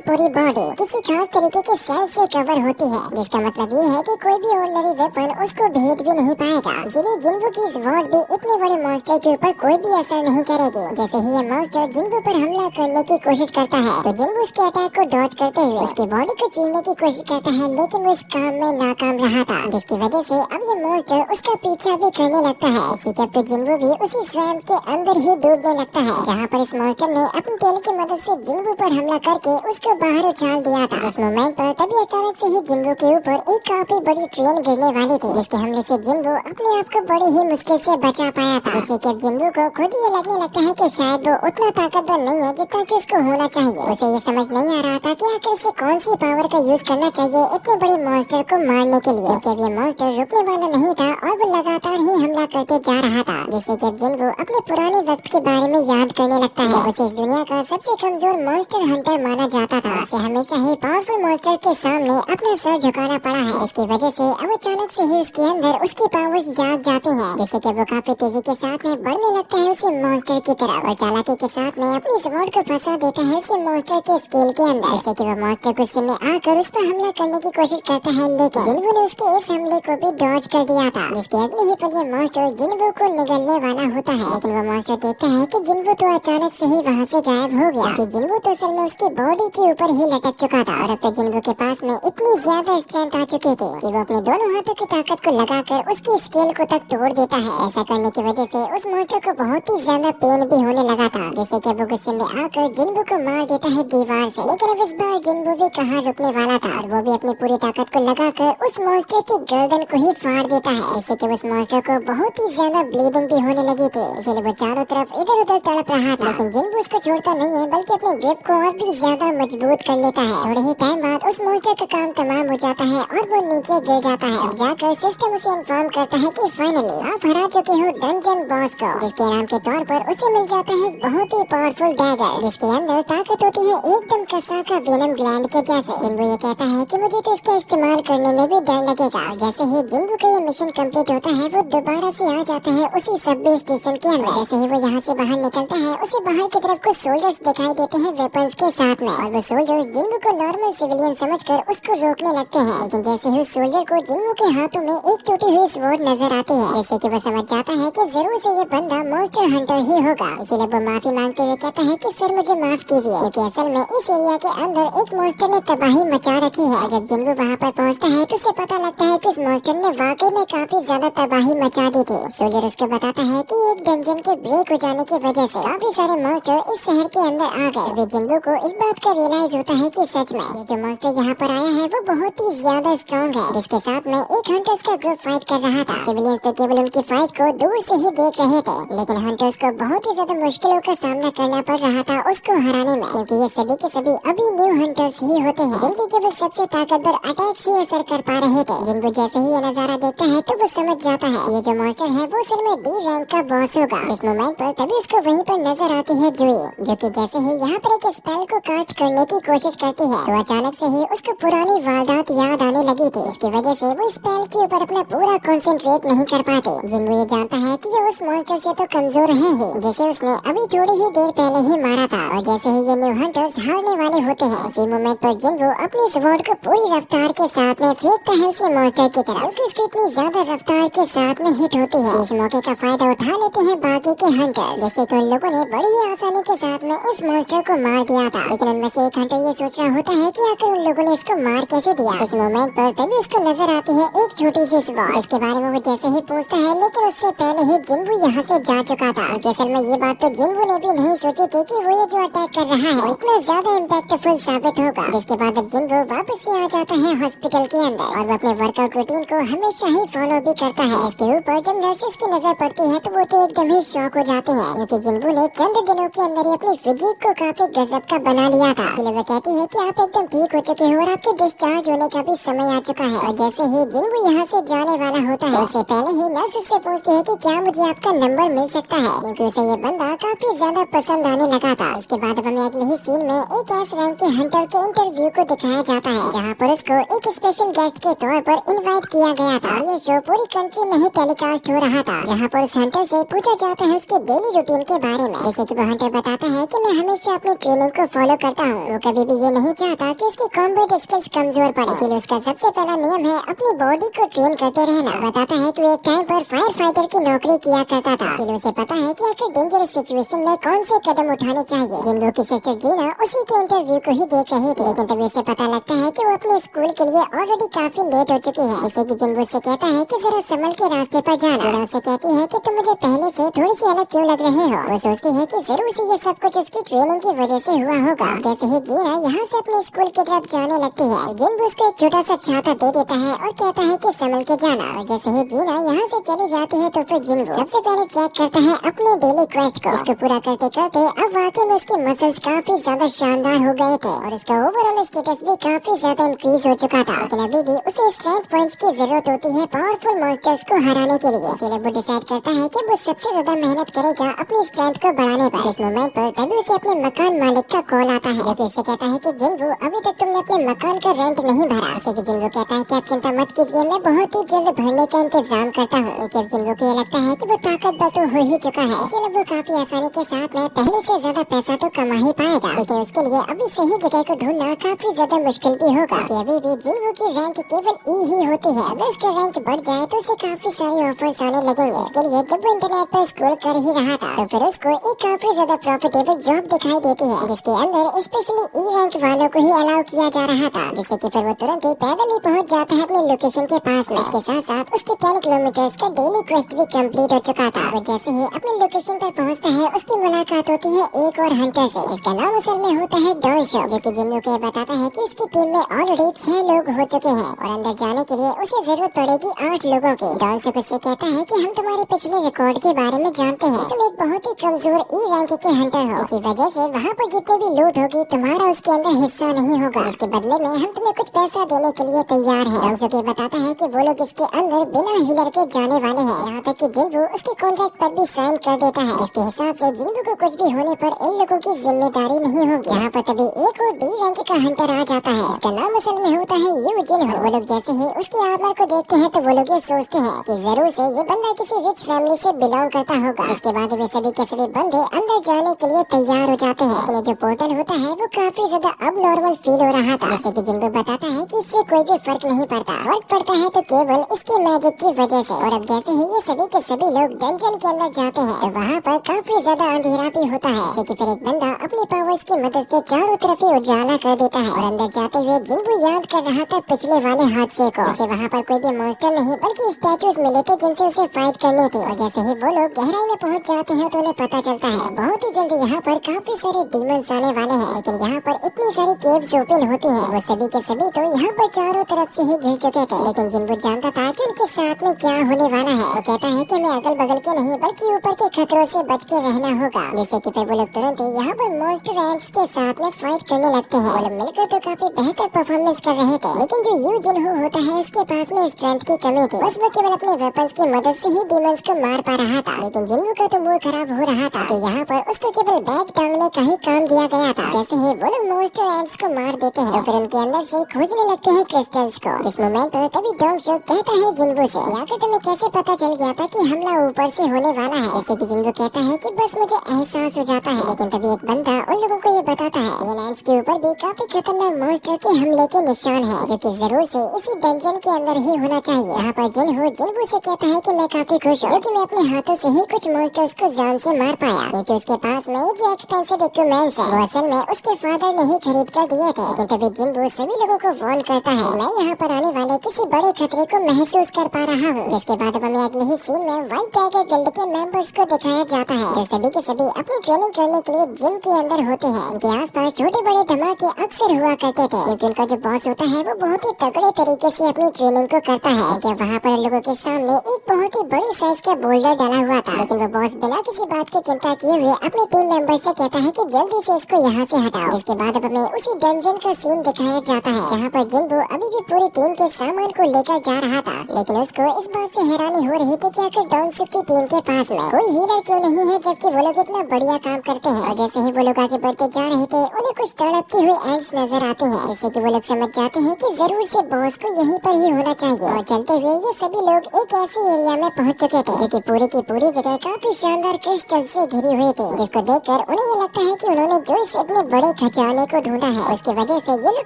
पूरी बॉडी किसी खास तरीके के सेल से कवर होती है, जिसका मतलब ये है कि कोई भी ऑर्डिनरी वेपन उसको भेद भी नहीं पाएगा। इसीलिए जिन्बू की स्वॉर्ड भी इतने बड़े मॉन्स्टर के ऊपर कोई भी असर नहीं करेगी। जैसे ही ये मॉन्स्टर जिन्बू पर हमला करने करने की कोशिश करता है तो जिन्बू उसके अटैक को डॉज करते हुए उसकी बॉडी को चीरने की कोशिश करता है, लेकिन वो इस काम में नाकाम रहा था, जिसकी वजह से अब ये मॉन्स्टर उसका पीछा भी करने लगता है। इसी के अब तो जिन्बू भी उसी स्वैम्प के अंदर ही डूबने लगता है, जहाँ पर इस मॉन्स्टर ने अपनी टेल की मदद से जिन्बू पर हमला करके उसको बाहर उछाल दिया था। जिस मोमेंट पर तभी अचानक से ही जिन्बू के ऊपर एक काफी बड़ी ट्रेन गिरने वाली थी, जिसके हमले से जिन्बू अपने आप को बड़ी ही मुश्किल से बचा पाया था। जिससे कि अब जिन्बू को खुद ये लगने लगता है कि शायद वो उतना ताकतवर नहीं है जितना कि उसको होना चाहिए। उसे ये समझ नहीं आ रहा था कि आखिर से कौन सी पावर का यूज करना चाहिए इतने बड़े मॉन्स्टर को मारने के लिए, क्योंकि अब ये मॉन्स्टर रुकने वाला नहीं था और वो लगातार ही हमला करते जा रहा था। जिससे कि अब जिन्बू अपने पुराने वक्त के बारे में याद करने लगता है। उसे इस दुनिया का सबसे कमजोर मॉन्स्टर हंटर माना जाता था। उसे हमेशा ही पावरफुल मॉन्स्टर के सामने अपना सर झुकाना पड़ा है। इसकी वजह से अब अचानक से ही उसके अंदर उसकी पावर्स जाग जाती हैं, जिससे कि वो काफी तेजी के साथ में बढ़ने लगता है उसी मॉन्स्टर की तरफ और चालाकी के साथ में अपनी स्वॉर्ड को फंसा देता है उसी मॉन्स्टर के स्केल के अंदर, जिससे कि वो मॉन्स्टर गुस्से में आकर उस पर हमला करने की कोशिश करता है, लेकिन जिन्बू ने उसके इस हमले को भी डॉज कर दिया था। जिसके अगले ही पल ये मॉन्स्टर जिन्बू को निगलने वाला होता है, लेकिन वो मॉन्स्टर देखता है कि जिन्बू तो अचानक से ही वहाँ से गायब हो गया, कि जिन्बू तो असल में उसकी बॉडी के ऊपर ही लटक चुका था और अब तो जिन्बू के पास में इतनी ज्यादा स्ट्रेंथ आ चुकी थी कि वो अपने दोनों हाथों की ताकत को लगाकर उसकी स्केल को तक तोड़ देता है। ऐसा करने की वजह से उस मॉन्स्टर को बहुत ही ज्यादा पेन भी होने लगा था, जिससे कि वो गुस्से में आकर जिन्बू को मार देता है दीवार से। लेकिन अब इस बार जिन्बू भी कहाँ रुकने वाला था और वो भी अपनी पूरी ताकत को लगाकर उस मॉन्स्टर की गर्दन को ही फाड़ देता है, जिससे कि उस मॉन्स्टर को बहुत ही ज्यादा ब्लीडिंग भी होने लगी थी। इसलिए वो चारों तरफ इधर उधर तड़प रहा था, लेकिन जिन्बू उसको छोड़ता नहीं है बल्कि अपने ग्रिप को और भी ज्यादा मजबूत कर लेता है। थोड़े ही टाइम बाद उस मॉन्स्टर का काम तमाम हो जाता है और वो नीचे गिर जाता है। जाकर सिस्टम उसे इन्फॉर्म करता है कि फाइनली आप हरा चुके हो डंजन बॉस को, जिसके नाम के तौर पर उसे मिल जाता है बहुत ही पावरफुल डैगर, जिसके अंदर ताकत होती है एकदम कसा का वेनम ग्लैंड के जैसे। जिन्बू ये कहता है कि मुझे तो इसका इस्तेमाल करने में भी डर लगेगा। जैसे ही जिन्बू का ये मिशन कंप्लीट होता है वो दोबारा से आ जाता है उसी सबवे स्टेशन के अंदर। जैसे ही वो यहाँ से बाहर निकलता है उसे बाहर की तरफ कुछ सोल्जर्स दिखाई देते हैं वेपन्स के साथ में, और वो सोल्जर्स जिन्बू को नॉर्मल सिविलियन समझकर उसको रोकने लगते हैं। लेकिन जैसे ही उस सोल्जर को जिन्बू के हाथों में एक टूटी हुई स्वॉर्ड नजर आती है, जिससे कि वो समझ जाता है कि जरूर से ये बंदा मॉन्स्टर हंटर ही होगा। इसीलिए वो माफी मांगते हुए कहता है कि सर मुझे माफ कीजिए, क्योंकि असल में इस एरिया के अंदर एक मॉन्स्टर ने तबाही मचा रखी है। जब जिन्बू वहाँ पर पहुँचता है तो उसे पता लगता है कि इस मॉन्स्टर ने वाकई में काफी ज्यादा तबाही मचा दी थी। सोल्जर उसको बताता है कि एक डंजन के ब्रेक हो जाने की वजह से काफी सारे मॉन्स्टर इस शहर के अंदर आ गए। वे जिन्बू को इस बात का रियलाइज होता है कि सच में ये जो मॉन्स्टर यहाँ पर आया है वो बहुत ही ज्यादा स्ट्रॉन्ग है, जिसके साथ में एक हंटर्स का ग्रुप फाइट कर रहा था। सिविलियंस तो केवल उनकी फाइट को दूर से ही देख रहे थे, लेकिन हंटर्स को बहुत ही ज्यादा मुश्किलों का सामना करना पड़ रहा था उसको हराने में, क्योंकि ये सभी के सभी अभी न्यू हंटर्स ही होते हैं जिनके केवल सबसे ताकतवर अटैक ही असर कर पा रहे थे। जिन्बू जैसे ही ये नजारा देखता है तो वो समझ जाता है ये जो मॉन्स्टर है वो सिर्फ में डी रैंक का बॉस होगा। इस मोमेंट पर तभी उसको वहीं पर नजर आती है जुई, जो कि जैसे ही यहाँ पर एक स्पेल को कास्ट करने की कोशिश करती है तो अचानक से ही उसको पुरानी वारदात याद आने लगी थी। इसकी वजह से वो स्पेल के ऊपर अपना पूरा कंसंट्रेट नहीं कर पाते। जिन्बू ये जानता है कि ये उस मॉन्स्टर से तो कमजोर है ही, जिसे उसने अभी थोड़ी ही देर पहले ही मारा था, और जैसे ही ये न्यू हंटर्स हारने वाले होते हैं इसी मोमेंट पर जिन्बू अपनी स्वॉर्ड को पूरी रफ्तार के साथ में फेंकता है उसी मॉन्स्टर की तरफ, क्योंकि उसकी इतनी ज्यादा रफ्तार के साथ में हिट होती है। इस मौके का फायदा उठा लेते हैं बाकी के हंटर, जैसे कि उन लोगों ने बड़ी ही आसानी के साथ में इस मॉन्स्टर को मार दिया था। लेकिन उनमें से एक हंटर ये सोच रहा होता है कि आखिर उन लोगों ने इसको मार कैसे दिया। इस मोमेंट पर तभी उसको नजर आती है एक छोटी सी स्वॉर्ड, जिसके बारे में वो जैसे ही पूछता है, लेकिन उससे पहले ही जिन्बू यहाँ से जा चुका था। क्योंकि असल में ये बात तो जिन्बू ने भी नहीं सोची थी कि वो ये जो अटैक कर रहा है वो इतना ज्यादा इम्पैक्टफुल साबित होगा। जिसके बाद अब जिन्बू वापस से आ जाता है हॉस्पिटल के अंदर और वो अपने वर्कआउट रूटीन को हमेशा ही फॉलो भी करता है। इसके ऊपर जब नर्सेस की नजर पड़ती है तो वो तो एकदम ही शॉक हो जाते हैं, क्योंकि जिन्बू ने चंद दिनों के अंदर ही अपनी फिजिक को काफी गजब का बना लिया था। इसलिए वो कहती है कि आप एकदम ठीक हो चुके हो और आपके डिस्चार्ज होने का भी समय आ चुका है। और जैसे ही जिन्बू यहाँ से जाने वाला होता है उससे पहले ही नर्स उससे पूछती है कि क्या मुझे आपका नंबर मिल सकता है, क्योंकि उसे ये बंदा काफी ज्यादा पसंद आने लगा था। इसके बाद अब हमें अगले ही सीन में एक एस रैंक के हंटर के इंटरव्यू को दिखाया जाता है, जहाँ पर उसको एक स्पेशल गेस्ट के तौर पर इनवाइट किया गया था। और ये शो पूरी कंट्री में ही टेलीकास्ट हो रहा था, जहाँ पर उस हंटर से पूछा जाता है उसके डेली रूटीन के बारे में। जैसे कि वो हंटर बताता है कि मैं हमेशा अपनी ट्रेनिंग को फॉलो करता हूँ, वो कभी भी ये नहीं चाहता कि उसकी कॉम्बैट स्किल्स कमजोर पड़े, इसलिए उसका सबसे पहला नियम है अपनी बॉडी को ट्रेन करते रहना। बताता है कि वो एक टाइम पर फायर फाइटर की नौकरी किया करता था, इसलिए उसे पता है कि आखिर डेंजरस सिचुएशन में कौन से कदम उठाने चाहिए चाहिए। जिन्हों की सिस्टर जीना उसी के इंटरव्यू को ही देख रही थी, लेकिन तभी उसे पता लगता है कि वो अपने स्कूल के लिए ऑलरेडी काफी लेट हो चुकी है। जिससे कि जिन्हों से कहता है कि जरा संभल के रास्ते पर जाना। जीना उसे कहती है कि तुम मुझे पहले से थोड़ी सी अलग क्यों लग रहे हो। वो सोचती है कि जरूर से ये सब कुछ उसकी ट्रेनिंग की वजह से हुआ होगा। जैसे ही जीना यहाँ से अपने स्कूल की तरफ जाने लगती है, जिन्हों उसको एक छोटा सा छाता दे देता है और कहता है कि संभल के जाना। और जैसे ही जीना यहाँ से चली जाती है तो फिर जिन्हों सबसे पहले चेक करता है अपने डेली क्वेस्ट को। इसको पूरा करते करते अब वाकई में उसके मसल्स काफी ज्यादा शानदार हो गए थे और इसका ओवरऑल स्टेटस भी काफी ज्यादा इंक्रीज हो चुका था। लेकिन अभी भी उसे स्ट्रेंथ पॉइंट्स की जरूरत होती है पावरफुल मॉन्स्टर्स को हराने के लिए। इसलिए वो डिसाइड करता है कि वो सबसे ज्यादा मेहनत करेगा अपनी स्ट्रेंथ को बढ़ाने पर। जिस मोमेंट पर तभी उसे अपने मकान मालिक का कॉल आता है, जो कि उससे कहता है कि जिन्हों अभी तक तुमने अपने मकान का रेंट नहीं भरा। जैसे कि जिन्हों कहता है कि आप चिंता मत कीजिए, मैं बहुत ही जल्द भरने का इंतजाम करता हूँ। अब जिन्हों को ये लगता है कि वो ताकतवर तो हो ही चुका है, इसलिए वो काफी आसानी के साथ में पहले से ज्यादा पैसा तो कमा ही पाएगा। लेकिन उसके लिए अभी सही जगह को ढूंढना काफी ज्यादा मुश्किल भी होगा कि अभी भी जिन्हों की रैंक केवल ई ही होती है। अगर उसका रैंक बढ़ जाए तो उसे काफी सारे ऑफर्स आने लगेंगे। इसके लिए जब वो इंटरनेट पर स्क्रॉल कर ही रहा था तो फिर उसको एक काफी ज्यादा प्रॉफिटेबल जॉब दिखाई देती है, जिसके अंदर स्पेशली ई रैंक वालों को ही अलाउ किया जा रहा था। जिससे कि फिर वो तुरंत ही पैदल ही पहुंच जाता है अपनी लोकेशन के पास में। इसके साथ साथ उसके 10 किलोमीटर का डेली क्वेस्ट भी कंप्लीट हो चुका था। वो जैसे ही अपनी लोकेशन पर पहुंचता है उसकी मुलाकात होती है एक और हंटर से, जिसका नाम असल में होता है डॉन शो, जो कि जिन्हों को बताता है कि उसकी टीम में ऑलरेडी 6 लोग हो चुके हैं और अंदर जाने के लिए उसे जरूरत पड़ेगी 8 लोगों की। डॉन शो उससे कहता है कि हम तुम्हारे पिछले रिकॉर्ड के बारे में जानते हैं, तुम एक बहुत ही कमजोर ई रैंक के हंटर हो। इसी वजह से वहाँ पर जितने भी लूट होगी तुम्हारा उसके अंदर हिस्सा नहीं होगा। इसके बदले में हम तुम्हें कुछ पैसा देने के लिए तैयार है। डॉन शो बताता है कि वो लोग इसके अंदर बिना हीलर के जाने वाले हैं, यहाँ तक कि जिन्हों उसके कॉन्ट्रैक्ट पर भी साइन कर देता है, जिसके हिसाब से जिन्हों को कुछ भी होने पर इन लोगों की जिम्मेदारी नहीं होगी। यहाँ पर तभी एक और डी रैंक का हंटर आ जाता है, जिसका नाम असल में होता है यू जिन्हों। वो लोग जैसे ही उसकी आर्मर को देखते हैं तो वो लोग ये सोचते हैं कि जरूर से ये बंदा किसी रिच फैमिली से बिलोंग करता होगा। इसके बाद वे सभी के सभी बंदे अंदर जाने के लिए तैयार हो जाते हैं। लेकिन जो पोर्टल होता है वो काफी ज्यादा अब नॉर्मल फील हो रहा था, जैसे कि जिन्हों बताता है कि इससे कोई भी फर्क नहीं पड़ता, फर्क पड़ता है तो केवल इसके मैजिक की वजह से। और अब जैसे ही ये सभी के सभी लोग डंजन के अंदर जाते हैं तो वहाँ पर काफी ज्यादा अंधेरा भी होता है, लेकिन फिर एक बंदा अपनी पावर्स की मदद से चारों तरफ ही उजाला कर देता है। और अंदर जाते हुए जिन्हों याद कर रहा था पिछले वाले हादसे को, उसे वहाँ पर कोई भी मॉन्स्टर नहीं बल्कि स्टैचूज मिले थे जिनसे उसे फाइट करनी थी। और जैसे ही वो लोग गहराई में पहुँच जाते हैं तो उन्हें पता चलता है बहुत ही जल्दी यहाँ पर काफी सारे डीमंस आने वाले हैं। लेकिन यहाँ पर इतनी सारी केव्स ओपन होती है, वो सभी के सभी तो यहाँ पर चारों तरफ से ही घिर चुके थे। लेकिन जिन्हों जानता था कि उनके साथ में क्या होने वाला है, वो कहता है कि हमें अगल बगल के नहीं बल्कि ऊपर के खतरों से बच के रहना होगा। जिससे कि फिर वो लोग तुरंत ही यहाँ पर मॉन्स्टर एंट्स के साथ में फाइट करने लगते हैं। वो लोग मिलकर तो काफी बेहतर परफॉर्मेंस कर रहे थे, लेकिन जो यू जिन्हों होता है उसके पास में स्ट्रेंथ की कमी थी। बस वो केवल अपने वेपन्स की मदद से ही डीमंस को मार पा रहा था। लेकिन जिन्हों का तो मूड खराब हो रहा था कि यहाँ पर उसको केवल बैग टांगने का ही काम दिया गया था। जैसे ही वो लोग मॉन्स्टर एंट्स को मार देते हैं तो फिर उनके अंदर से खोजने लगते हैं क्रिस्टल्स को। जिस मोमेंट पर तभी डॉग शो कहता है जिन्हों से, यार तुम्हें कैसे पता चल गया था कि हमला ऊपर से होने वाला है। जैसे कि जिन्हों कहता है कि बस मुझे एहसास हो जाता है। लेकिन तभी एक बंदा उन लोगों को ये बताता है ये एंट्स के ऊपर भी काफी खतरनाक मॉन्स्टर के हमले के निशान है, जो कि जरूर से इसी डंजन के अंदर ही होना चाहिए। यहाँ पर जिन्हों से कहता है कि मैं काफी खुश हूँ कि मैं अपने हाथों से ही कुछ मॉन्स्टर्स को जान से मार पाया, क्योंकि उसके पास में जो एक्सपेंसिव इक्विपमेंट्स है वो असल में उसके फादर ने ही खरीद कर दिए थे। लेकिन तभी जिन्हों सभी लोगों को वार्न करता है मैं यहाँ पर आने वाले किसी बड़े खतरे को महसूस कर पा रहा हूँ। जिसके बाद अब हमें अगले ही सीन में व्हाइट टाइगर गिल्ड के मेंबर्स को दिखाया जाता है, जो सभी के सभी अपनी ट्रेनिंग करने के लिए जिम के अंदर होते हैं। इनके आसपास छोटे बड़े धमाके अक्सर हुआ करते थे, क्योंकि उनका जो बॉस होता है वो बहुत ही तगड़े तरीके से अपनी ट्रेनिंग को करता है। कि वहाँ पर लोगों के सामने एक बहुत ही बड़ी साइज का बोल्डर डाला हुआ था, लेकिन वो बॉस बिना किसी बात की चिंता किए हुए अपने टीम मेंबर से कहता है कि जल्दी से इसको यहाँ से हटाओ। जिसके बाद अब हमें उसी डंजन का सीन दिखाया जाता है, जहाँ पर जिन्हों अभी भी पूरी टीम के सामान को लेकर जा रहा था। लेकिन उसको इस बात से हैरानी हो रही थी कि आखिर डॉन्सुक की टीम के पास में कोई हीलर क्यों नहीं है, जबकि वो लोग इतना बढ़िया काम करते हैं। और जैसे ही वो लोग आगे बढ़ते जा रहे थे उन्हें कुछ तड़पती हुई एंट्स नजर आती हैं, जिससे कि वो लोग समझ जाते हैं कि जरूर से बॉस को यहीं पर ही होना चाहिए। और चलते हुए ये सभी लोग एक ऐसे एरिया में पहुंच चुके थे जो कि पूरी की पूरी जगह काफी शानदार क्रिस्टल से घिरी हुई थी, जिसको देखकर उन्हें ये लगता है कि उन्होंने जो इस इतने बड़े खजाने को ढूंढा है उसकी वजह से ये लोग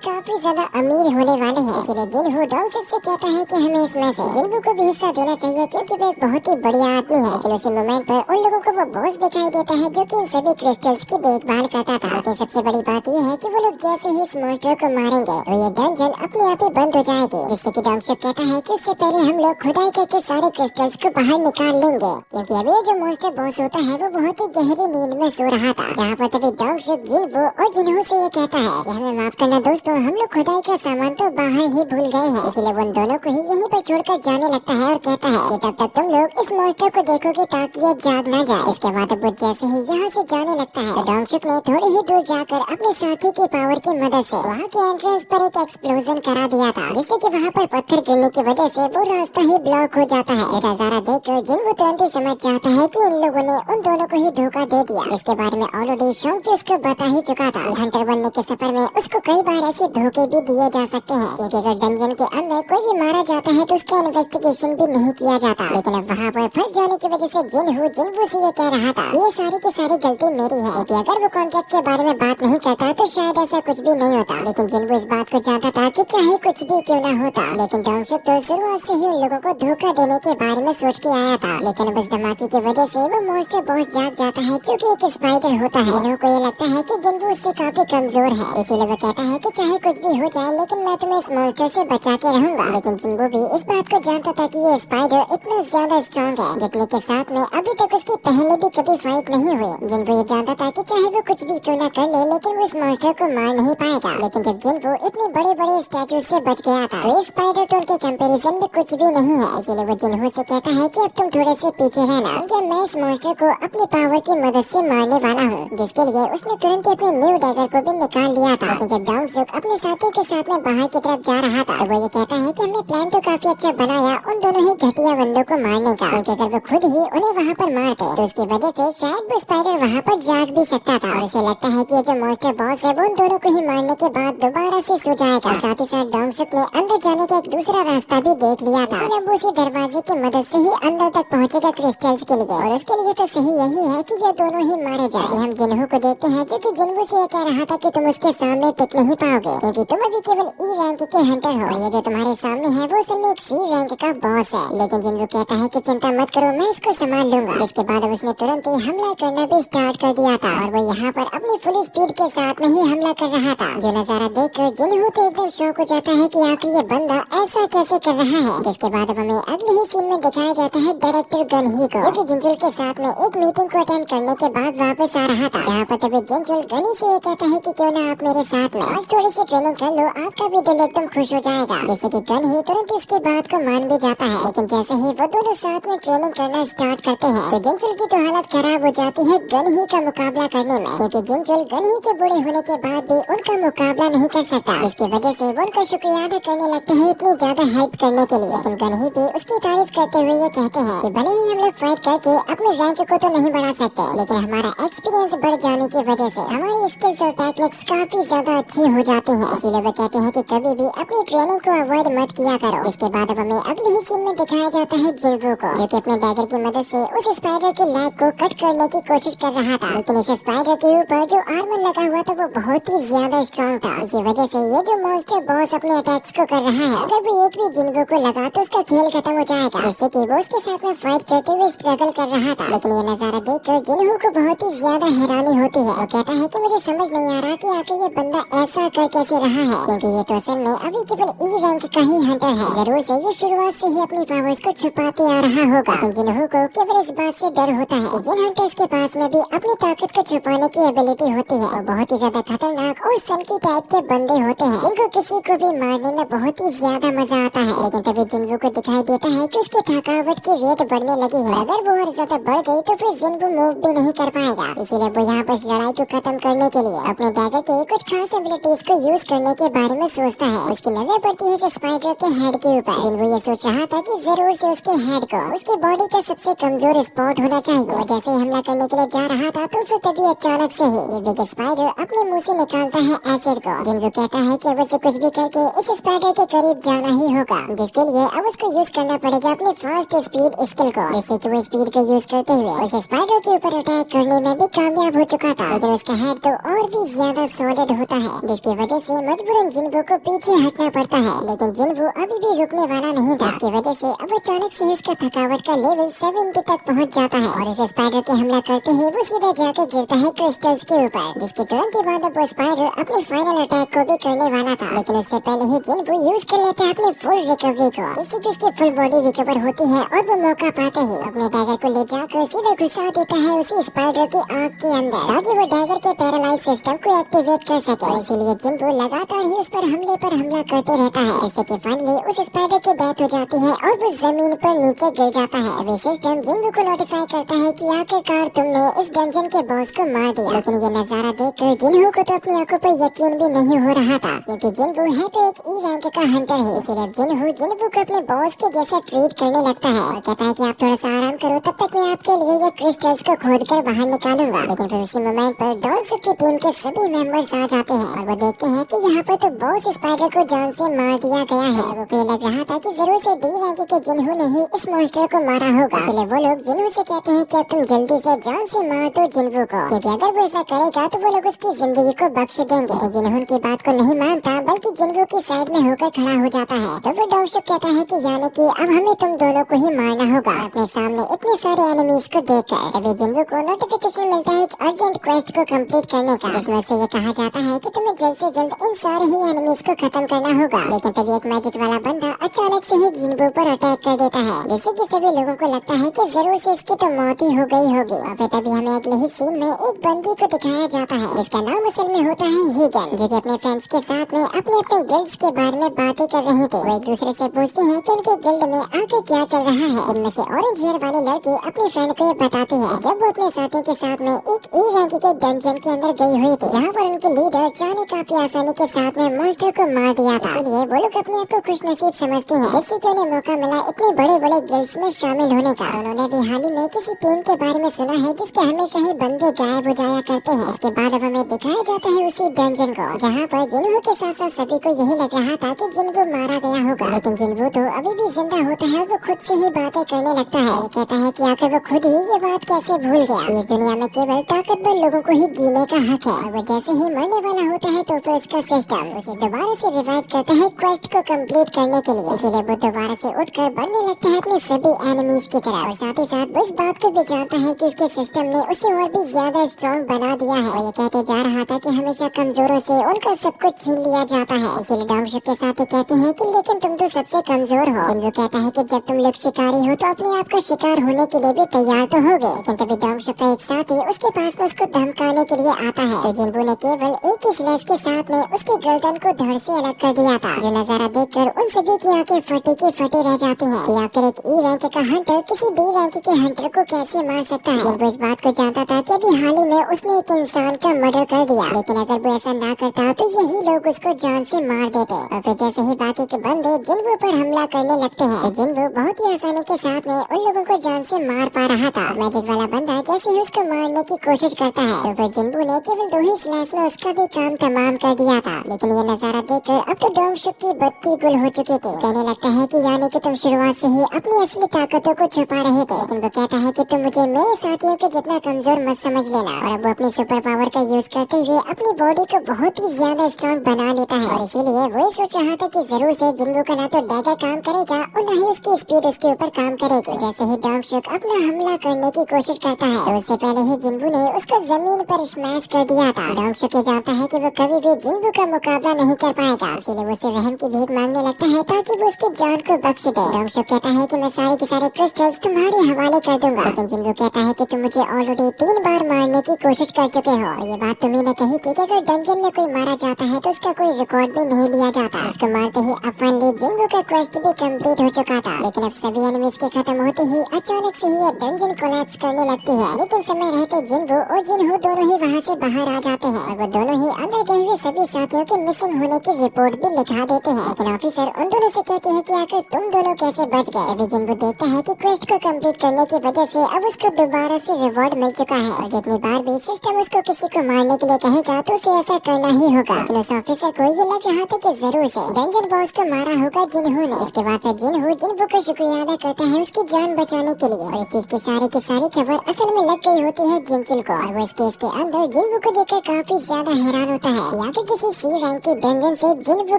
काफी ज्यादा अमीर होने वाले हैं। इसलिए जिन्हों डॉन्सुक से कहता है कि हमें इसमें से जिन्हों को भी हिस्सा देना चाहिए, क्योंकि वो एक बहुत ही बढ़िया आदमी है। लेकिन उसी मोमेंट पर उन लोगों को वो बॉस दिखाई देता है जो कि इन सभी क्रिस्टल क्रिस्टल्स की देखभाल करता था। लेकिन सबसे बड़ी बात यह है कि वो लोग जैसे ही इस मॉन्स्टर को मारेंगे तो ये डंजन अपने आप ही बंद हो जाएगी, जिससे कि डॉगशुक कहता है कि उससे पहले हम लोग खुदाई करके सारे क्रिस्टल्स को बाहर निकाल लेंगे, क्योंकि अभी जो मॉन्स्टर बॉस होता है वो बहुत ही गहरी नींद में सो रहा था। जहाँ पर तभी डॉगशुक जिन्वो और जिन्हो से ये कहता है कि हमें माफ करना दोस्तों, हम लोग खुदाई का सामान तो बाहर ही भूल गए हैं। इसलिए वो उन दोनों को ही यहीं पर छोड़कर जाने लगता है और कहता है कि तब तक तुम लोग इस मॉन्स्टर को देखोगे ताकि ये जाग ना जाए। इसके बाद वो जैसे ही यहाँ से जाने लगता है तो डॉगशुक ने थोड़ी ही दूर जाकर अपने साथी की पावर की मदद से वहाँ के एंट्रेंस पर एक एक्सप्लोजन करा दिया था, जिससे कि वहाँ पर पत्थर गिरने की वजह से वो रास्ता ही ब्लॉक हो जाता है। ये नजारा देखकर जिन्वो तुरंत ही समझ जाता है कि इन लोगों ने उन दोनों को ही धोखा दे दिया, जिसके बारे में ऑलरेडी शोंची उसको बता ही चुका था। हंटर बनने के सफर में उसको कई बार ऐसे धोखे भी दिए जा सकते हैं, क्योंकि अगर डंजन के अंदर कोई भी मारा जाता है तो उसका इन्वेस्टिगेशन भी नहीं किया जाता। लेकिन अब वहाँ पर फंस जाने की वजह से जिन्वो से ये कह रहा था ये सारी की सारी गलती मेरी है, कि अगर वो कॉन्ट्रैक्ट के बारे में बात नहीं करता तो शायद ऐसा कुछ भी नहीं होता। लेकिन जिन्वो इस बात को जानता था कि चाहे कुछ भी क्यों ना होता, लेकिन डॉगशुक तो शुरुआत से ही उन लोगों को धोखा देने के बारे में सोच के आया था। लेकिन अब इस धमाके की वजह से वो मॉन्स्टर बॉस जाग जाता है, क्योंकि एक स्पाइडर होता है। जिन्हो को ये लगता है कि जिन्वो उससे काफी कमजोर है, इसीलिए वो कहता है कि चाहे कुछ भी हो जाए लेकिन मैं तुम्हें इस मॉन्स्टर से बचा के रहूंगा। लेकिन जिन्वो भी इस बात को जानता था कि ये स्पाइडर इतना ज्यादा स्ट्रॉन्ग है, जितने के साथ में अभी तक उसकी पहले भी कभी फाइट नहीं हुई। जिन्वो ये जानता था कि चाहे वो कुछ भी क्यों ना कर ले लेकिन वो इस मॉन्स्टर को मार नहीं पाएगा। लेकिन जब जिन्वो इतने बड़े बड़े स्टैचू से बच गया था तो स्पाइडर तो उनके कंपैरिजन में कुछ भी नहीं है। इसीलिए वो जिन्हो से कहता है कि अब तुम थोड़े से पीछे रहना, क्योंकि मैं इस मॉन्स्टर को अपनी पावर की मदद से मारने वाला हूँ। जिसके लिए उसने तुरंत ही अपने न्यू डैगर को भी निकाल लिया था। लेकिन जब डॉगशुक अपने साथियों के साथ में बाहर की तरफ जा रहा था तो वो ये कहता है कि हमने प्लान तो काफी अच्छा बनाया उन दोनों ही घटिया बंदों को मारने का, क्योंकि अगर वो खुद ही उन्हें वहाँ पर मारते तो उसकी वजह से शायद वो स्पाइडर वहाँ पर जाग भी सकता था। और उसे लगता है कि ये जो मॉन्स्टर बॉस है वो उन दोनों को ही मारने के बाद दोबारा से सो जाएगा। और साथ ही साथ डॉगशुक ने अंदर जाने का एक दूसरा रास्ता भी देख लिया था, इसलिए वो उसी दरवाजे की मदद से ही अंदर तक पहुँचेगा क्रिस्टल्स के लिए। और उसके लिए तो सही यही है कि ये दोनों ही मारे जाए। हम जिन्हो को देखते हैं जो कि जिन्वो से ये कह रहा था कि तुम उसके सामने टिक नहीं पाओगे, क्योंकि तुम अभी केवल ई रैंक के हंटर हो। ये जो तुम्हारे सामने है वो असल में एक सी रैंक का बॉस है। लेकिन जिन्वो कहता है कि चिंता मत करो, मैं इसको संभाल लूंगा। जिसके बाद उसने तुरंत ही हमला करना भी स्टार्ट कर दिया था और वो यहाँ पर अपनी फुल स्पीड के साथ में ही हमला कर रहा था। जो नजारा देखकर जिन्हो तो एकदम शॉक हो जाता है कि आखिर ये बंदा ऐसा कैसे कर रहा है। जिसके बाद अब हमें अगले ही सीन में दिखाया जाता है डायरेक्टर गनही को, जो कि जिंजुल के साथ में एक मीटिंग को अटेंड करने के बाद वापस आ रहा था। जहाँ पर तभी जिंजुल गनी से ये कहता है कि क्यों ना आप मेरे साथ में आज थोड़ी सी ट्रेनिंग कर लो, आपका भी दिल एकदम खुश हो जाएगा। जैसे कि गनही तुरंत इसकी बात को मान भी जाता है। लेकिन जैसे ही वो दोनों साथ में ट्रेनिंग करना स्टार्ट करते हैं तो जिंजुल की तो हालत खराब हो जाती है गनही का मुकाबला करने में, क्योंकि जिंजुल गनही के बूढ़े होने के बाद भी उनका मुकाबला नहीं कर सकता, जिसकी वजह से वो उनका शुक्रिया अदा करने लगते हैं इतनी ज्यादा हेल्प करने के लिए। लेकिन गनही भी उसकी तारीफ करते हुए ये कहते हैं कि भले ही हम लोग फाइट करके अपने रैंक को तो नहीं बढ़ा सकते, लेकिन हमारा एक्सपीरियंस बढ़ जाने की वजह से हमारी स्किल्स और टेक्निक्स काफी ज्यादा अच्छी हो जाती हैं। इसीलिए वो कहते हैं कि कभी भी अपनी ट्रेनिंग को अवॉइड मत किया करो। जिसके बाद अब हमें अगले ही सीन में दिखाया जाता है जिन्वो को, जो कि अपने डैगर की मदद से उस स्पाइडर के लेग को कट करने की कोशिश कर रहा था। लेकिन इस स्पाइडर के ऊपर जो आर्मर लगा हुआ था वो बहुत ही ज्यादा स्ट्रॉन्ग था। इसी वजह से ये जो मॉन्स्टर बॉस अपने अटैक्स को कर रहा है, अगर वो एक भी जिन्वो को लगा तो उसका खेल खत्म हो जाएगा, जिससे कि वो उसके साथ में फाइट करते हुए स्ट्रगल कर रहा था। लेकिन ये नजारा देखकर जिन्हो को बहुत ही ज्यादा हैरानी होती है। वो कहता है कि मुझे समझ नहीं आ रहा कि आखिर ये बंदा ऐसा कर कैसे रहा है, क्योंकि ये तो असल में अभी केवल ई रैंक का ही हंटर है। जरूर से ये शुरुआत से ही अपनी पावर्स को छुपाते आ रहा होगा। लेकिन जिन्हो को केवल इस बात से डर होता है कि जिन हंटर्स के पास में भी अपनी ताकत को छुपाने की एबिलिटी होती है, वो बहुत ही ज्यादा खतरनाक और सनकी टाइप के बंदे होते हैं, जिनको किसी को भी मारने में बहुत ही ज्यादा मजा आता है। लेकिन तभी जिन्वो को दिखाई देता है कि उसकी थकावट की रेट बढ़ने लगी है। अगर वो और ज्यादा बढ़ गई तो फिर जिन्वो मूव भी नहीं कर पाएगा। इसीलिए वो यहाँ पर लड़ाई को खत्म करने के लिए अपने डैगर के कुछ खास एबिलिटीज को यूज करने के बारे में सोचता है। उसकी नजर पड़ती है स्पाइडर के हेड के ऊपर। जिन्वो ये सोच रहा था कि जरूर से उसके हेड को उसकी बॉडी का सबसे कमजोर स्पॉट होना चाहिए। जैसे ही हमला करने के लिए जा रहा था तो फिर तभी अचानक से ही ये बिग स्पाइडर अपने मुंह से निकालता है एसिड को। जिन्वो कहता है कि अब उसे कुछ भी करके इस स्पाइडर के करीब जाना ही होगा, जिसके लिए अब उसको यूज करना पड़ेगा अपने फास्ट स्पीड स्किल को, जिससे कि वो स्पीड को यूज करते हुए उस स्पाइडर के ऊपर अटैक करने में भी कामयाब हो चुका था। लेकिन उसका हेड तो और भी ज्यादा सॉलिड होता है, जिसकी वजह से मजबूरन जिन्वो को पीछे हटना पड़ता है। लेकिन जिन्वो अभी भी रुकने वाला नहीं था, जिसकी वजह से अब अचानक से उसका थकावट का लेवल 70 तक पहुंच जाता है और इस स्पाइडर के हमला करते ही वो सीधा जाकर आकर गिरता है क्रिस्टल्स के ऊपर, जिसके तुरंत ही बाद वो स्पाइडर अपने फाइनल अटैक को भी करने वाला था, लेकिन उससे पहले ही जिन्बू यूज कर लेता है अपनी फुल रिकवरी को, जिससे कि उसकी फुल बॉडी रिकवर होती है और वो मौका पाते ही अपने डैगर को ले जाकर सीधा घुसा देता है उसी स्पाइडर की आंख के अंदर, ताकि वो डैगर के पैरालाइज सिस्टम को एक्टिवेट कर सके। इसीलिए जिन्बू लगातार ही उस पर हमला करते रहता है, जिससे कि फाइनली उस स्पाइडर की डेथ हो जाती है और वो जमीन पर नीचे गिर जाता है। वे सिस्टम जिन्बू को नोटिफाई करता है कि आखिरकार तुमने इस डंजन के बॉस को मार दिया। लेकिन ये नजारा देखकर जिन्हू को तो अपनी आंखों पर यकीन भी नहीं हो रहा था, क्योंकि जिन्बू है तो एक ई रैंक का हंटर है। इसीलिए जिन्बू को अपने बॉस के जैसा ट्रीट करने लगता है और कहता है कि आप थोड़ा सा आराम करो, तब तक मैं आपके लिए ये क्रिस्टल्स को खोद कर बाहर निकालूंगा। लेकिन फिर उसी मोमेंट पर डॉनसुक की टीम के सभी मेंबर्स आ जाते हैं और वो देखते हैं कि यहाँ पर तो बॉस स्पाइडर को जान से मार दिया गया है। वो को लग रहा था कि जरूर से डी रैंक के जिन्हू ने ही इस मॉन्स्टर को मारा होगा। इसलिए वो लोग जिन्हू से कहते हैं कि तुम जल्दी से जान से मार दो जिन्हू को, क्योंकि अगर वो ऐसा करेगा तो वो लोग उसकी जिंदगी को बख्श देंगे। जिन्हू की बात को नहीं मानता, बल्कि जिन्हू की साइड में होकर खड़ा हो जाता है। तो फिर डॉनसुक कहता है कि यानी कि अब हमें तुम दोनों को ही मारना होगा अपने सामने इतने सारे एनिमीज को देखकर। तभी जिन्हू को नोटिफिकेशन मिलता है एक अर्जेंट क्वेस्ट को कंप्लीट करने का, जिसमें से ये कहा जाता है कि तुम्हें जल्द से जल्द इन सारे ही एनिमीज को खत्म करना होगा। लेकिन तभी एक मैजिक वाला बंदा अचानक से ही जिन्हू पर अटैक कर देता है, जिससे कि सभी लोगों को लगता है कि जरूर से इसकी तो मौत ही हो गई होगी। और फिर तभी हमें अगले ही सीन में एक बंदी को दिखाया जाता है, जिसका नाम असल में होता है हीगन, जो कि अपने फ्रेंड्स के साथ में अपने गिल्ड्स के बारे में बातें कर रही थी। वो एक दूसरे से पूछते हैं कि उनके गिल्ड में आगे क्या चल रहा है। जिनमें से ऑरेंज हेयर वाले लड़की अपनी फ्रेंड को ये बताती है जब वो अपने साथियों के साथ में एक ई रैंक के डंजन के अंदर गई हुई थी, जहाँ पर उनके लीडर जाने काफी आसानी के साथ में मॉन्स्टर को मार दिया था। इसलिए वो लोग अपने आप को खुशनसीब समझती हैं, जिससे कि उन्हें मौका मिला इतने बड़े बड़े गिल्ड्स में शामिल होने का। उन्होंने भी हाल ही में किसी टीम के बारे में सुना है जिसके हमेशा ही बंदे गायब हो जाया करते हैं। इसके बाद अब हमें दिखाया जाता है उसी डंजन को, जहाँ पर जिन्हू के साथ साथ सभी को यही लग रहा था कि जिन्हू मारा गया होगा। लेकिन जिन्हू तो अभी भी जिंदा होता है और वो खुद से ही बातें करने लगता है। कहता है कि आखिर वो खुद ही ये बात कैसे भूल गया। इस दुनिया में केवल ताकतवर लोगों को ही जीने का हक है। वो जैसे ही मरने वाला होता है तो फिर उसका सिस्टम उसे दोबारा से रिवाइव करता है क्वेस्ट को कंप्लीट करने के लिए। इसीलिए वो दोबारा से उठकर बढ़ने लगता है अपने सभी एनिमीज की तरफ, और साथ ही साथ वो इस बात को भी जानता है कि उसके सिस्टम ने उसे और भी ज्यादा स्ट्रॉन्ग बना दिया है। और ये कहते जा रहा था कि हमेशा कमजोरों से उनका सब कुछ छीन लिया जाता है। इसीलिए डॉनसुक के साथ ही कहते हैं कि लेकिन तुम तो सबसे कमजोर हो। जिन्हू कहता है कि जब तुम लोग शिकारी हो तो अपने आप का शिकार होने के लिए भी तैयार तो हो गए। लेकिन तभी डॉनसुक का एक साथी उसके पास में उसको धमकाने के लिए आता है, तो जिन्हू ने केवल एक ही स्लैश के साथ में उसके गर्दन को धड़ से अलग कर दिया था। जो नजारा देखकर उन सभी की आंखें फटी की फटी रह जाती हैं कि आखिर एक ई रैंक का हंटर किसी डी रैंक के हंटर को कैसे मार सकता है। जिन्हू इस बात को जानता था कि अभी हाल ही में उसने एक इंसान का मर्डर कर दिया, लेकिन अगर वो ऐसा ना करता तो यही लोग उसको जान से मार देते। और फिर जैसे ही बाकी के बंदे जिन्हू पर हमला करने लगते हैं, तो जिन्हू बहुत ही आसानी के साथ में उन लोगों को जान से मार पा रहा था। मैजिक वाला बंदा जैसे ही उसको मारने की कोशिश करता है, तो फिर जिन्हू ने केवल 2 ही स्लैश में उसका भी काम तमाम कर दिया था। लेकिन ये नजारा देखकर अब तो डॉनसुक की बत्ती गुल हो चुकी थी। कहने लगता है कि यानी कि तुम शुरुआत से ही अपनी असली ताकतों को छुपा रहे थे। लेकिन वो कहता है कि तुम मुझे मेरे साथियों के जितना कमजोर मत समझ लेना। और अब वो अपनी सुपर पावर का यूज करते हुए अपनी बॉडी को बहुत ही ज्यादा स्ट्रॉन्ग बना लेता है। और इसीलिए वो सोच रहा था कि जरूर से जिन्हू का ना तो डैगर काम करेगा और न ही उसकी स्पीड उसके ऊपर काम करेगी। जैसे ही डॉनसुक अपना हमला करने की कोशिश करता है, तो उससे पहले ही जिन्हू ने उसको जमीन पर स्मैश कर दिया था। डॉनसुक जानता है कि वो कभी भी जिन्हू का मुकाबला नहीं कर पाएगा, इसीलिए वो उससे रहम की भीख मांगने लगता है ताकि वो उसकी जान को बख्श दे। डॉनसुक कहता है कि मैं सारे के सारे क्रिस्टल्स तुम्हारे हवाले कर दूंगा। लेकिन जिन्हू कहता है कि तुम मुझे ऑलरेडी 3 बार मारने की कोशिश कर चुके हो। और ये बात तुम्ही ने कही थी कि अगर डंजन में कोई मारा जाता है तो उसका कोई रिकॉर्ड भी नहीं लिया जाता। उसको मारते ही फाइनली जिन्हू का क्वेस्ट भी कंप्लीट हो चुका था। लेकिन अब सभी एनिमीज के खत्म होते ही अचानक से ही ये डंजन कोलैप्स करने लगती है। लेकिन समय रहते जिन्हू और जिन्हू दोनों ही वहाँ से बाहर आ जाते हैं और वो दोनों ही अंदर गए हुए सभी साथियों के मिसिंग होने की रिपोर्ट भी लिखा देते हैं। लेकिन ऑफिसर उन दोनों से कहते हैं कि आखिर तुम दोनों कैसे बच गए। अभी जिन्हू देखता है कि क्वेस्ट को कंप्लीट करने की वजह से अब उसको दोबारा से रिवॉर्ड मिल चुका है। और जितनी बार भी सिस्टम उसको किसी को मारने के लिए कहेगा तो उसे ऐसा करना ही होगा। लेकिन उस ऑफिसर को ये लग रहा था कि जरूर से डंजन बॉस को मारा होगा जिन्हू ने। इसके बाद फिर जिन्हू का शुक्रिया अदा करता है उसकी जान बचाने के लिए। और इस चीज की सारी खबर असल में लग गई होती है जिनचिल को। और वो इस केस के अंदर जिन्हू को देखकर काफी ज्यादा हैरान होता है या फिर किसी सी रैंक की डंजन से जिन्हू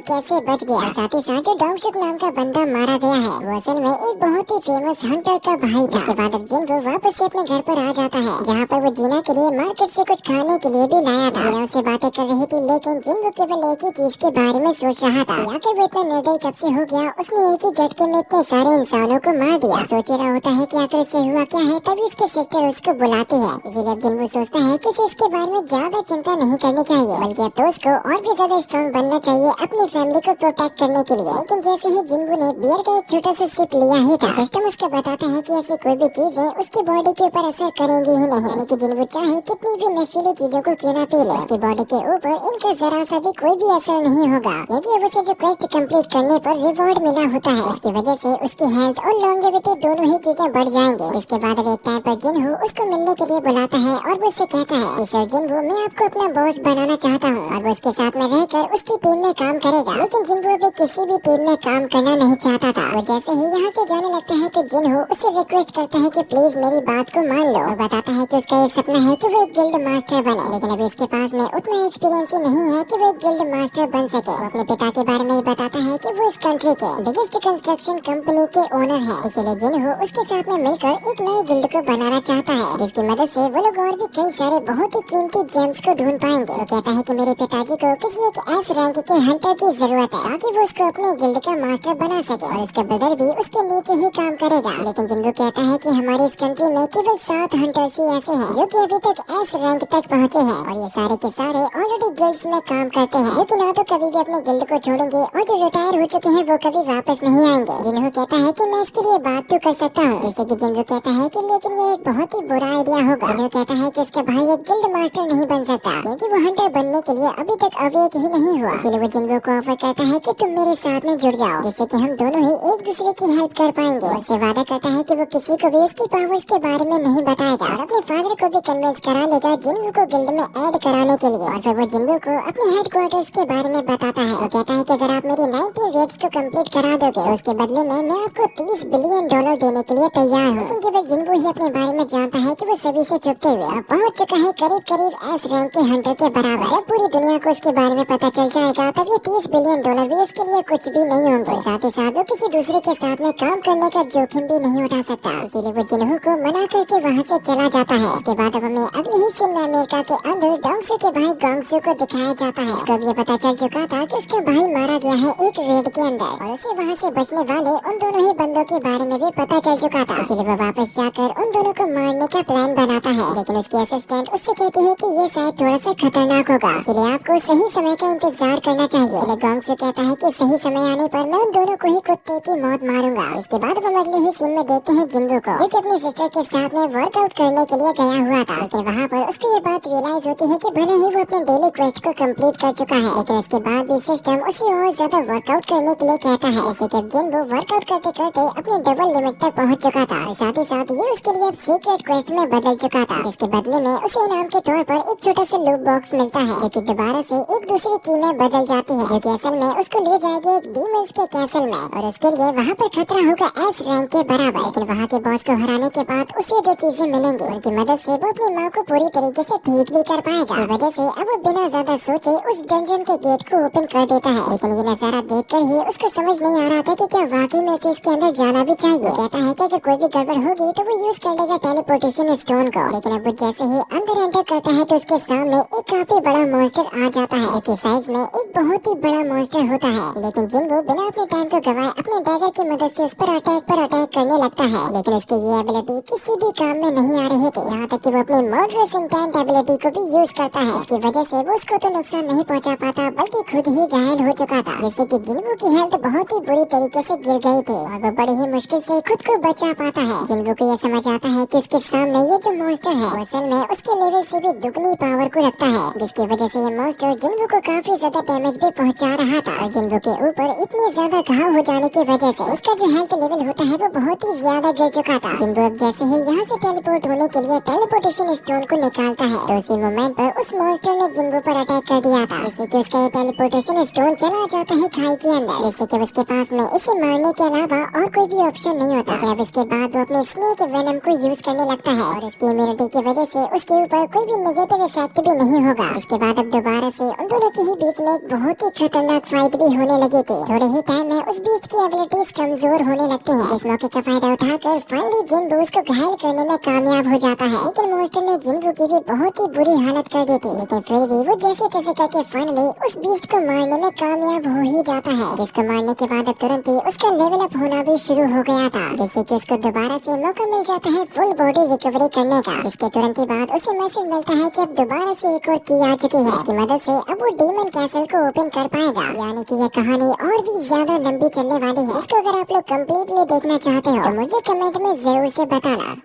कैसे बच गया। और साथ ही साथ जो डॉनसुक नाम का बंदा मारा गया है वो असल में एक बहुत ही फेमस हंटर का भाई था। इसके बाद अब जिन्हू वापस से अपने घर पर आ जाता है, जहाँ पर वो वो जीना के लिए मार्केट से कुछ खाने के लिए भी लाया था। जीना उससे बातें कर रही थी, लेकिन जिन वो केवल एक ही चीज के बारे में सोच रहा था। आखिर वो इतना निर्दयी कब से हो गया, उसने एक ही झटके में इतने सारे इंसानों को मार दिया। सोच रहा होता है कि आखिर इससे हुआ क्या है, तभी उसकी सिस्टर उसको बुलाती है। इसीलिए अब जिन्हों सोचता है कि इसके बारे में ज्यादा चिंता नहीं करनी चाहिए, बल्कि अब तो उसको और भी ज्यादा स्ट्रॉन्ग बनना चाहिए अपनी फैमिली को प्रोटेक्ट करने के लिए। लेकिन जैसे ही जिन्हों ने बियर का एक छोटा सा सिप लिया ही था, सिस्टम उसको बताता है कि ऐसी कोई भी चीज है उसकी बॉडी के ऊपर असर करेंगी ही नहीं। यानी कि जिन्हों चाहे कितनी भी नशीली चीजों को क्यों ना पी ले, उसकी बॉडी के ऊपर इनका जरा सा भी कोई भी असर नहीं होगा, क्योंकि अब उसे जो क्वेस्ट कंप्लीट करने पर रिवॉर्ड मिला होता है। इसकी वजह से उसकी हेल्थ और लॉन्गेविटी दोनों ही चीजें बढ़ जाएंगी। इसके बाद अब एक टाइम पर जिन्हों उसको मिलने के लिए बुलाता है और वो उससे कहता है कि सर जिन्हों, मैं आपको अपना बॉस बनाना चाहता हूँ और वो उसके साथ में रहकर उसकी टीम में काम करेगा। लेकिन जिन्हों अभी किसी भी टीम में काम करना नहीं चाहता था। वो जैसे ही यहाँ से जाने लगता है तो जिन्हों उससे रिक्वेस्ट करता है कि प्लीज मेरी बात को मान लो। वो बताता है कि उसका ये सपना है कि वो एक गिल्ड मास्टर बने, लेकिन अभी उसके पास में उतना एक्सपीरियंस ही नहीं है कि वो एक गिल्ड मास्टर बन सके। वो अपने पिता के बारे में ही बताता है कि वो इस कंट्री के बिगेस्ट कंस्ट्रक्शन कंपनी के ओनर है। इसीलिए जिन्हों उसके साथ में मिलकर एक नई गिल्ड को बनाना चाहता है, जिसकी मदद से वो लोग और भी कई सारे बहुत ही कीमती जेम्स को ढूंढ पाएंगे। वो कहता है कि मेरे पिताजी को किसी एक एस रैंक के हंटर की जरूरत है ताकि वो उसको अपने गिल्ड का मास्टर बना सके और उसका ब्रदर भी उसके नीचे ही काम करेगा। लेकिन जिन्हों कहता है कि हमारी इस कंट्री में केवल 7 हंटर्स ही ऐसे हैं जो कि अभी तक एस रैंक तक पहुँचे हैं और ये सारे के सारे ऑलरेडी गिल्ड्स में काम करते हैं, जो कि ना तो कभी भी अपने गिल्ड को छोड़ेंगे और जो रिटायर हो चुके हैं वो कभी वापस नहीं आएंगे। जिन्हों कहता है कि मैं इसके लिए बात तो कर सकता हूँ, जैसे कि जिन्हों कहता है कि लेकिन ये एक बहुत ही बुरा आइडिया होगा। जिन्हों कहता है कि उसका भाई एक गिल्ड मास्टर नहीं बन सकता, क्योंकि वो हंटर बनने के लिए अभी तक अवेक ही नहीं हुआ। इसलिए वो जिन्हों को ऑफर करता है कि तुम मेरे साथ में जुड़ जाओ, जिससे कि हम दोनों ही एक दूसरे की हेल्प कर पाएंगे। उससे वादा करता है कि वो किसी को भी उसकी पावर्स के बारे में नहीं बताएगा और अपने फादर को भी कन्विंस करा लेगा जिन्हों को गिल्ड में ऐड कराने के लिए। और फिर वो जिन्हों को अपने हेडक्वार्टर्स के बारे में बताता है। वो कहता है कि अगर आप मेरी 19 रेड्स को कंप्लीट करा दोगे, उसके बदले में मैं आपको $30 बिलियन देने के लिए तैयार हूँ। लेकिन केवल जिन्हों ही अपने बारे में जानता है कि वो सभी से छुपते हुए पहुँच चुका है करीब एस रैंक के हंटर के बराबर। जब पूरी दुनिया को उसके बारे में पता चल जाएगा, तब ये $30 बिलियन भी उसके लिए कुछ भी नहीं होंगे। साथ ही साथ वो किसी दूसरे के साथ में काम करने का जोखिम भी नहीं उठा सकता। इसीलिए वो जिन्हों को मना करके वहाँ से चला जाता है। इसके बाद अब हमें अगले ही सीन में अमेरिका के अंदर डोंगसू के भाई गोंगसू को दिखाया जाता है। उसको अब ये पता चल चुका था कि उसका भाई मारा गया है एक रेड के अंदर और उसे वहाँ से बचने वाले उन दोनों ही बंदों के बारे में भी पता चल चुका था। इसीलिए वो वापस जाकर उन दोनों को मारने का प्लान बनाता है, लेकिन उसकी असिस्टेंट उससे कहती है कि ये शायद थोड़ा सा खतरनाक होगा, इसलिए आपको सही समय का इंतजार करना चाहिए। गोंगसू कहता है कि सही समय आने पर मैं उन दोनों को ही कुत्ते की मौत मारूंगा। इसके बाद हम अगले ही सीन में देखते हैं जिन्हों को, जो कि अपनी सिस्टर के साथ में वर्कआउट करने के लिए गया हुआ था। लेकिन वहाँ पर उसको ये बात रियलाइज होती है कि भले ही वो अपने डेली क्वेस्ट को कंप्लीट कर चुका है, लेकिन उसके बाद भी सिस्टम उसे और ज्यादा वर्कआउट करने के लिए कहता है। जैसे कि जिन्हों वर्कआउट करते करते अपने डबल लिमिट तक पहुँच चुका था और साथ ही साथ ये उसके लिए सीक्रेट क्वेस्ट में बदल चुका था, जिसके बदले में उसे इनाम के तौर पर एक छोटा सा लूप बॉक्स मिलता है, जो कि दोबारा से एक दूसरी की में बदल जाती है, जो कि असल में उसको ले जाएगी एक डीमंस के कैसल में और उसके लिए वहाँ पर खतरा होगा एस रैंक के बराबर। लेकिन वहाँ के बॉस को हराने के बाद उसे जो चीजें मिलेंगी उनकी मदद से वो अपनी माँ को पूरी तरीके से ठीक भी कर पाएगा। इस वजह से अब वो बिना ज्यादा सोचे उस डंजन के गेट को ओपन कर देता है। लेकिन ये नजारा देखकर ही उसको समझ नहीं आ रहा था कि क्या वाकई में उसे इसके अंदर जाना भी चाहिए। कहता है कि अगर कोई भी गड़बड़ होगी तो वो यूज कर लेगा टेलीपोर्टेशन स्टोन को। लेकिन अब वो जैसे ही अंदर एंटर करता है तो उसके सामने एक काफी बड़ा मॉन्स्टर आ जाता है, जो कि साइज में एक बहुत ही बड़ा मॉन्स्टर होता है। लेकिन जिन्हों बिना अपने टाइम को गवाए अपने डैगर की मदद से उस पर अटैक करने लगता है। लेकिन उसकी ये एबिलिटी किसी भी काम में नहीं आ रही थी, यहाँ तक कि वो अपनी मर्डरस इंटेंट एबिलिटी को भी यूज करता है। इसकी वजह से वो उसको तो नुकसान नहीं पहुँचा पाता बल्कि खुद ही घायल हो चुका था, जिससे कि जिन्हों की हेल्थ बहुत ही बुरी तरीके से गिर गई थी और वो बड़ी ही मुश्किल से खुद को बचा पाता है। जिन्हों को ये समझ आता है कि उसके सामने ये जो मॉन्स्टर है असल में उसके लेवल से भी दुगनी पावर को रखता है, जिसकी वजह से ये मॉन्स्टर जिन्हों को काफी ज्यादा डैमेज भी पहुंचा रहा था। और जिन्हों के ऊपर इतनी ज्यादा घाव हो जाने की वजह से इसका जो हेल्थ लेवल होता है वो बहुत ही ज्यादा गिर चुका था। जिन्हों अब जैसे ही यहाँ से टेलीपोर्ट होने के लिए टेलीपोर्टेशन स्टोन को निकालता है तो उसी मोमेंट पर उस मॉन्स्टर ने जिन्हों पर अटैक कर दिया था, जिससे कि उसका ये टेलीपोर्टेशन स्टोन चला जाता है खाई के अंदर, जिससे कि उसके पास में इसे मारने के अलावा और कोई भी ऑप्शन नहीं होता। लेकिन अब इसके बाद वो अपने स्नेक वेनम को यूज करने लगता है और इसकी इम्यूनिटी की वजह से उसके ऊपर कोई भी नेगेटिव इफेक्ट भी नहीं होगा। इसके बाद अब दोबारा से उन दोनों के ही बीच में एक बहुत ही खतरनाक फाइट भी होने लगी थी। थोड़े ही टाइम में उस बीच की एबिलिटीज कमजोर होने लगती हैं, जिस मौके का फायदा उठाकर फाइनली जिन्हों उसको घायल करने में कामयाब हो जाता है। लेकिन मॉन्स्टर ने जिंगू की भी बहुत ही बुरी हालत कर दी थी। लेकिन फिर भी वो जैसे तैसे करके फाइनली उस बीस्ट को मारने में कामयाब हो ही जाता है, जिसको मारने के बाद अब तुरंत ही उसका लेवल अप होना भी शुरू हो गया था, जिससे कि उसको दोबारा से मौका मिल जाता है फुल बॉडी रिकवरी करने का। जिसके तुरंत ही बाद उसे मैसेज मिलता है कि अब दोबारा से एक और की आ चुकी है, इसकी मदद से अब वो डीमन कैसल को ओपन कर पाएगा। यानी कि ये कहानी और भी ज्यादा लंबी चलने वाली है। इसको अगर आप लोग कम्प्लीटली देखना चाहते हो तो मुझे कमेंट में जरूर से बताना।